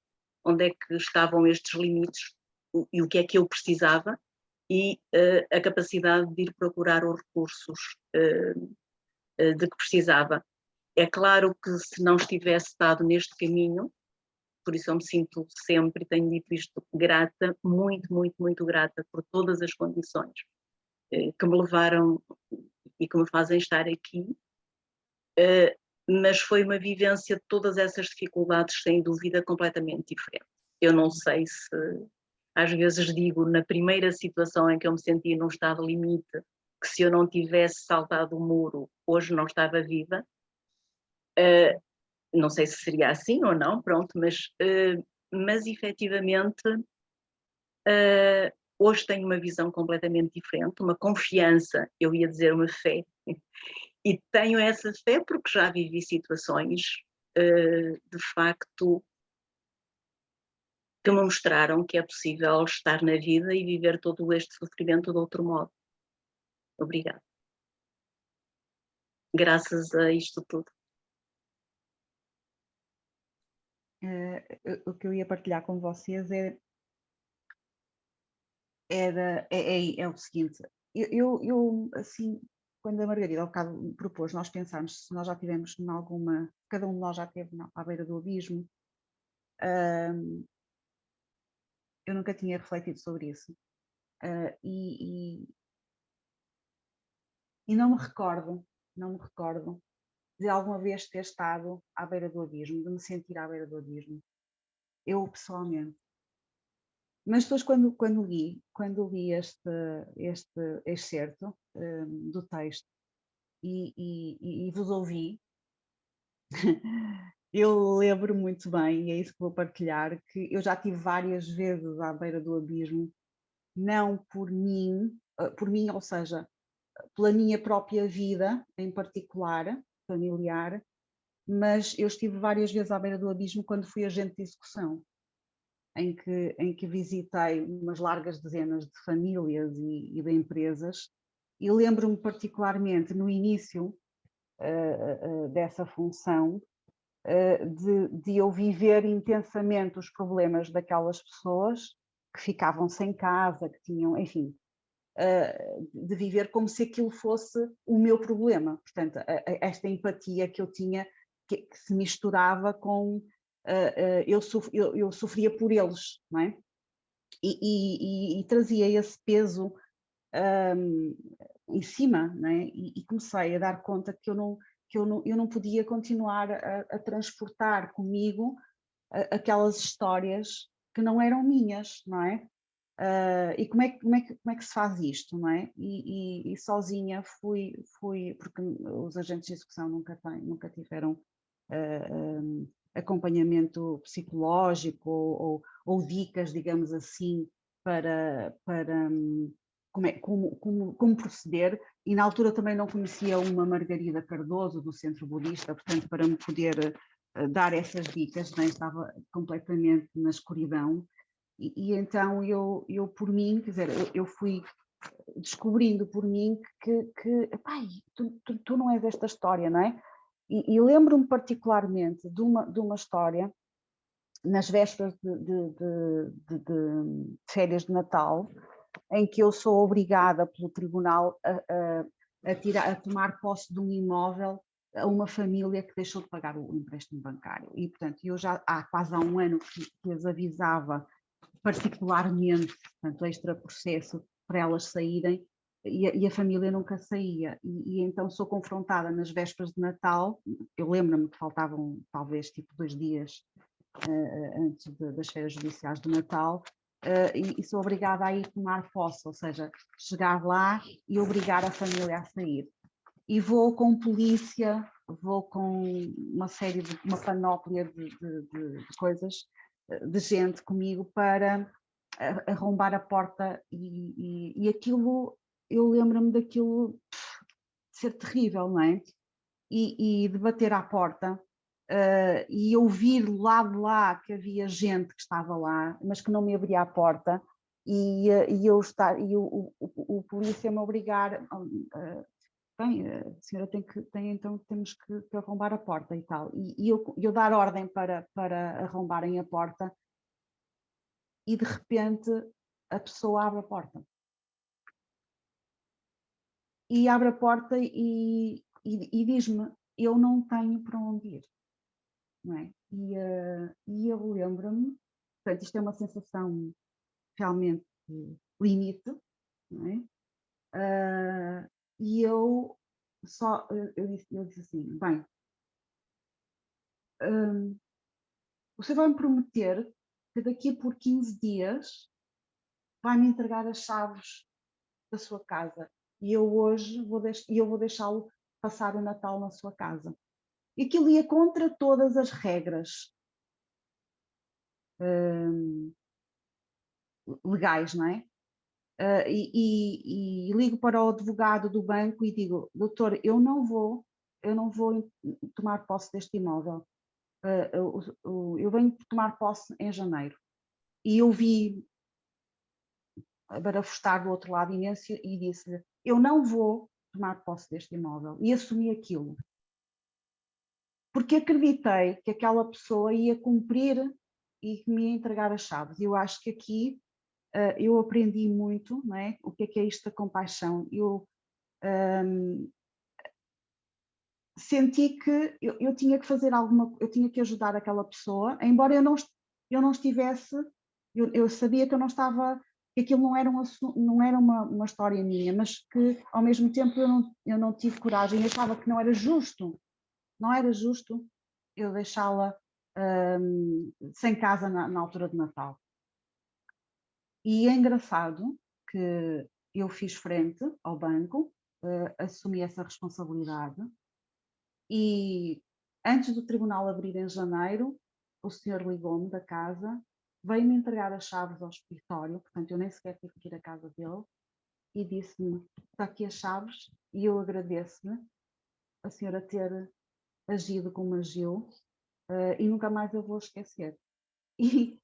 onde é que estavam estes limites e o que é que eu precisava, e a capacidade de ir procurar os recursos de que precisava. É claro que se não estivesse estado neste caminho, por isso eu me sinto sempre, tenho dito isto, grata, muito, muito, muito grata por todas as condições que me levaram e que me fazem estar aqui, mas foi uma vivência de todas essas dificuldades, sem dúvida, completamente diferente. Eu não sei se, às vezes digo, na primeira situação em que eu me senti num estado limite, que se eu não tivesse saltado o muro, hoje não estava viva. Não sei se seria assim ou não, pronto, mas efetivamente hoje tenho uma visão completamente diferente, uma confiança, eu ia dizer uma fé, e tenho essa fé porque já vivi situações de facto que me mostraram que é possível estar na vida e viver todo este sofrimento de outro modo. Obrigada. Graças a isto tudo. O que eu ia partilhar com vocês é o seguinte, eu assim, quando a Margarida ao bocado propôs nós pensarmos se nós já tivemos cada um de nós já esteve à beira do abismo, eu nunca tinha refletido sobre isso, e não me recordo de alguma vez ter estado à beira do abismo, de me sentir à beira do abismo, eu pessoalmente. Mas depois quando li este excerto do texto e vos ouvi, eu lembro muito bem, e é isso que vou partilhar, que eu já estive várias vezes à beira do abismo, não por mim, ou seja, pela minha própria vida em particular, familiar, mas eu estive várias vezes à beira do abismo quando fui agente de execução, em que visitei umas largas dezenas de famílias e de empresas, e lembro-me particularmente no início dessa função, de eu viver intensamente os problemas daquelas pessoas que ficavam sem casa, que tinham, enfim, de viver como se aquilo fosse o meu problema. Portanto, esta empatia que eu tinha, que se misturava com... eu sofria por eles, não é? E trazia esse peso em cima, não é? E comecei a dar conta que eu não podia continuar a transportar comigo aquelas histórias que não eram minhas, não é? E como é que se faz isto, não é? E sozinha fui, porque os agentes de execução nunca tiveram acompanhamento psicológico ou dicas, digamos assim, para como proceder, e na altura também não conhecia uma Margarida Cardoso do Centro Budista, portanto, para me poder dar essas dicas, né? Estava completamente na escuridão, e então eu por mim, quer dizer, eu fui descobrindo por mim que pai, tu não és esta história, não é? E lembro-me particularmente de uma história, nas vésperas de férias de Natal, em que eu sou obrigada pelo tribunal a tomar posse de um imóvel a uma família que deixou de pagar o empréstimo bancário. E, portanto, eu já há quase há um ano que as avisava particularmente, portanto, extra processo, para elas saírem, e a família nunca saía. E então sou confrontada nas vésperas de Natal, eu lembro-me que faltavam talvez tipo 2 dias antes das férias judiciais de Natal, e sou obrigada a ir tomar posse, ou seja, chegar lá e obrigar a família a sair. E vou com polícia, vou com uma panóplia de coisas, de gente comigo para arrombar a porta, e aquilo, eu lembro-me daquilo ser terrível, não é? E de bater à porta, e ouvir do lado de lá que havia gente que estava lá, mas que não me abria a porta, e o polícia me obrigar, bem, a senhora então temos que arrombar a porta e tal, e eu dar ordem para arrombarem a porta, e de repente a pessoa abre a porta. E abre a porta e diz-me, eu não tenho para onde ir. Não é? E eu lembro-me, portanto, isto é uma sensação realmente limite, não é? E eu disse assim, bem, você vai-me prometer que daqui por 15 dias vai-me entregar as chaves da sua casa, e eu hoje vou deixá-lo passar o Natal na sua casa. E aquilo ia contra todas as regras legais, não é? E ligo para o advogado do banco e digo, doutor, eu não vou tomar posse deste imóvel. Eu venho tomar posse em janeiro. E eu vi barafustar do outro lado imenso e disse-lhe, eu não vou tomar posse deste imóvel. E assumi aquilo. Porque acreditei que aquela pessoa ia cumprir e que me ia entregar as chaves. Eu acho que aqui eu aprendi muito, não é? O que é isto da compaixão. Eu senti que eu tinha que fazer eu tinha que ajudar aquela pessoa, embora eu não estivesse, eu sabia que eu não estava, que aquilo não era uma história minha, mas que ao mesmo tempo eu não tive coragem, eu achava que não era justo eu deixá-la sem casa na altura de Natal. E é engraçado que eu fiz frente ao banco, assumi essa responsabilidade, e antes do tribunal abrir em janeiro, o senhor ligou-me da casa, veio-me entregar as chaves ao escritório, portanto eu nem sequer tive que ir à casa dele, e disse-me, está aqui as chaves, e eu agradeço-lhe a senhora ter agido como agiu, e nunca mais eu vou esquecer. E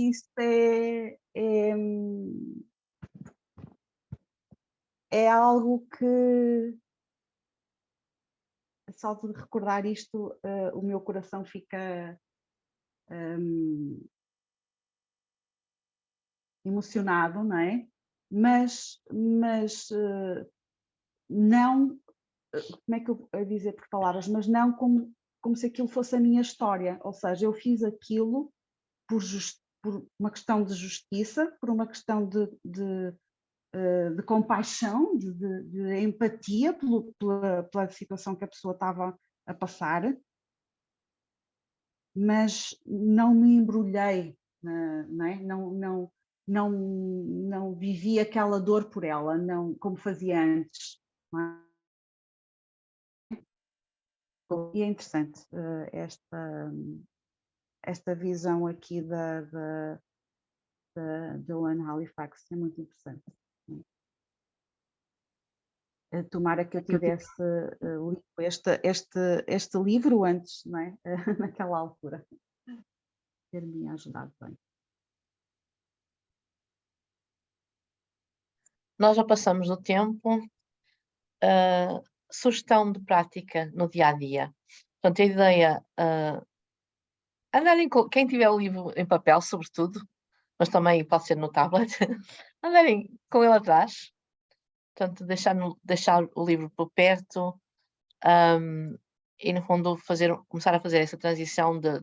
isto é algo que só de recordar isto, o meu coração fica emocionado, não é? Mas não, como é que eu vou dizer por palavras, mas não como se aquilo fosse a minha história, ou seja, eu fiz aquilo por uma questão de justiça, por uma questão de compaixão, de empatia pela situação que a pessoa estava a passar, mas não me embrulhei, não é? Não vivi aquela dor por ela, não, como fazia antes. Não é? E é interessante esta visão aqui da Joan Halifax, é muito interessante. Tomara que eu tivesse lido este livro antes, não é? Naquela altura, ter-me ajudado bem. Nós já passamos do tempo. Sugestão de prática no dia a dia. Portanto, a ideia, quem tiver o livro em papel, sobretudo, mas também pode ser no tablet, andarem com ele atrás. Portanto, deixar o livro por perto, e no fundo começar a fazer essa transição de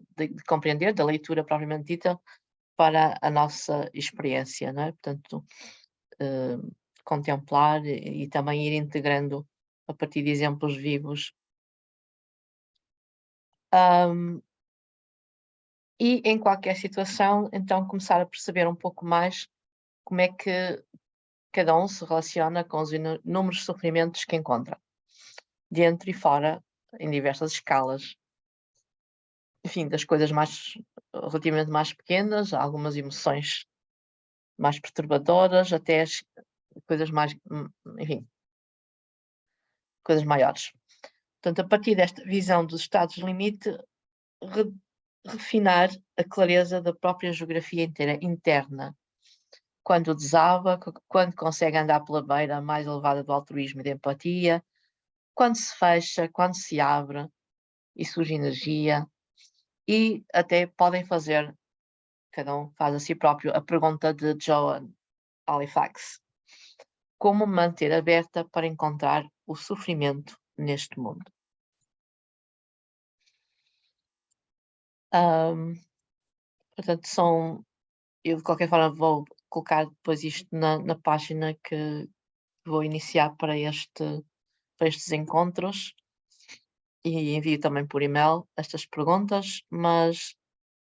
compreender, da leitura propriamente dita, para a nossa experiência, não é? Portanto, contemplar e também ir integrando a partir de exemplos vivos. E em qualquer situação, então começar a perceber um pouco mais como é que cada um se relaciona com os inúmeros sofrimentos que encontra, dentro e fora, em diversas escalas. Enfim, das coisas relativamente mais pequenas, algumas emoções mais perturbadoras, até as coisas mais, enfim, coisas maiores. Portanto, a partir desta visão dos estados de limite, refinar a clareza da própria geografia interna. Quando desaba, quando consegue andar pela beira mais elevada do altruísmo e da empatia, quando se fecha, quando se abre e surge energia, e até podem fazer, cada um faz a si próprio, a pergunta de Joan Halifax: como me manter aberta para encontrar o sofrimento neste mundo? Portanto, eu de qualquer forma vou colocar depois isto na página que vou iniciar para estes encontros, e envio também por e-mail estas perguntas, mas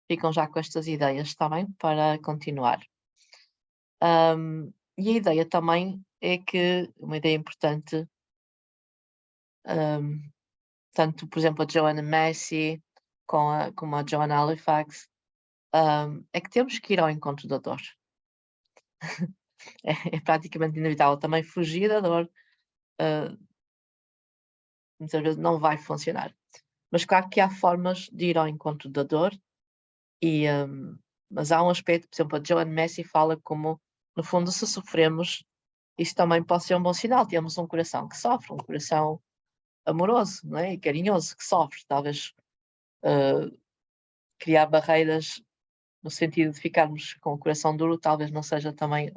ficam já com estas ideias também para continuar. E a ideia também é que, uma ideia importante, tanto, por exemplo, a Joanna Macy como a Joan Halifax, é que temos que ir ao encontro da dor. É praticamente inevitável também fugir da dor. Muitas vezes não vai funcionar. Mas claro que há formas de ir ao encontro da dor, mas há um aspecto, por exemplo, a Joan Macy fala como, no fundo, se sofremos, isso também pode ser um bom sinal. Temos um coração que sofre, um coração amoroso, não é? E carinhoso, que sofre. Talvez criar barreiras no sentido de ficarmos com o coração duro, talvez não seja também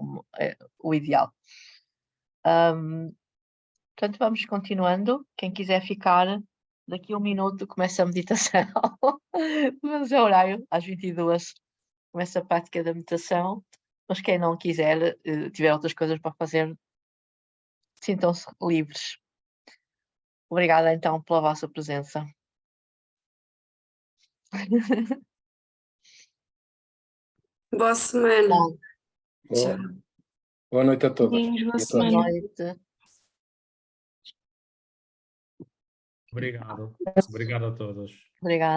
o ideal. Portanto, vamos continuando. Quem quiser ficar, daqui a 1 minuto começa a meditação. Mas é horário, às 22 começa a prática da meditação. Mas quem não quiser, tiver outras coisas para fazer, sintam-se livres. Obrigada então pela vossa presença. Boa semana. Tchau. Boa noite a todos. Boa semana. Boa noite. Obrigado. Obrigado a todos. Obrigada.